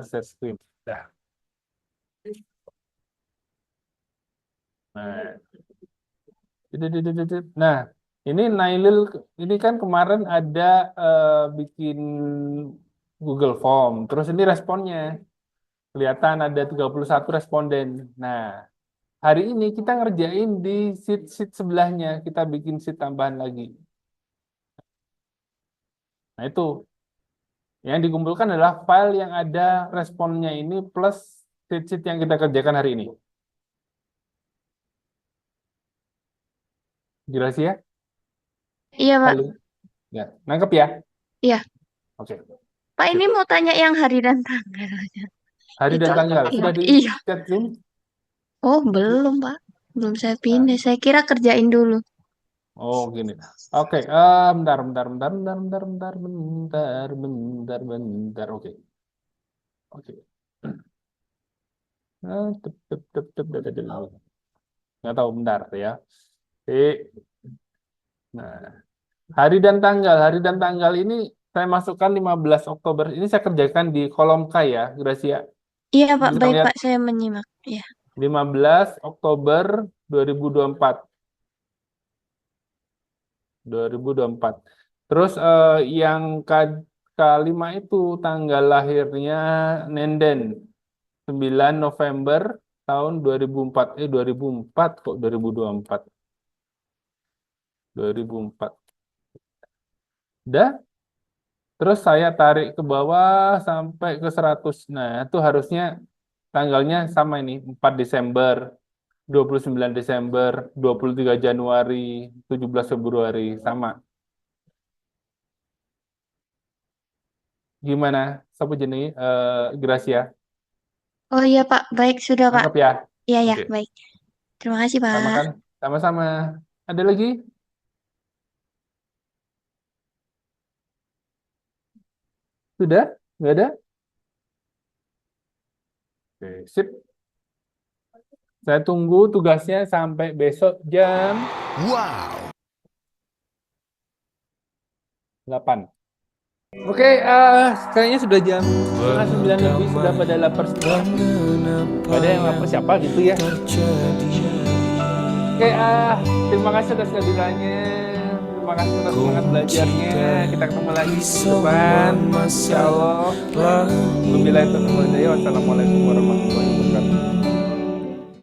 share screen. Dah. Nah, nah, ini Nailil ini kan kemarin ada bikin Google Form. Terus ini responnya. Kelihatan ada 31 responden. Nah, hari ini kita ngerjain di sheet sebelahnya. Kita bikin sheet tambahan lagi. Nah, itu. Yang dikumpulkan adalah file yang ada responnya ini plus sheet yang kita kerjakan hari ini. Jelas ya? Iya, Pak. Halo. Ya, nangkep ya? Iya. Oke. Pak, ini mau tanya yang hari dan tanggal. Hari Itu dan tanggal apa? sudah di Iya. chat Zoom? Oh, belum, Pak. Belum saya Nah, pindah. Saya kira kerjain dulu. oh gini. Oke, bentar. Oke. Oke. Nggak tahu, bentar ya. Oke. Nah, hari dan tanggal ini saya masukkan 15 Oktober. Ini saya kerjakan di kolom K ya, Gracia. Iya, Pak. Kita Baik, lihat Pak. Saya menyimak. Iya. 15 Oktober 2024. 2024. Terus yang K5 itu tanggal lahirnya Nenden 9 November tahun 2004. 2004 kok 2024. 2004. Udah. Terus saya tarik ke bawah sampai ke 100. Nah, itu harusnya tanggalnya sama ini, 4 Desember, 29 Desember, 23 Januari, 17 Februari, sama. Gimana? Siapa jenis Gracia? Oh, iya, Pak. Baik. Sudah, Pak. Nangkep ya? Iya, ya. Oke. Baik. Terima kasih, Sama Pak. kan? Sama-sama. Ada lagi? Sudah? Nggak ada? Oke, sip. Saya tunggu tugasnya sampai besok jam 8. Oke, kayaknya sudah jam setengah 9 lebih, sudah pada lapar semua. Pada yang lapar siapa gitu ya. Oke, terima kasih atas kehadirannya. Terima kasih atas semangat belajarnya. Kita ketemu lagi di depan. Insya Allah. Wassalamualaikum warahmatullahi wabarakatuh.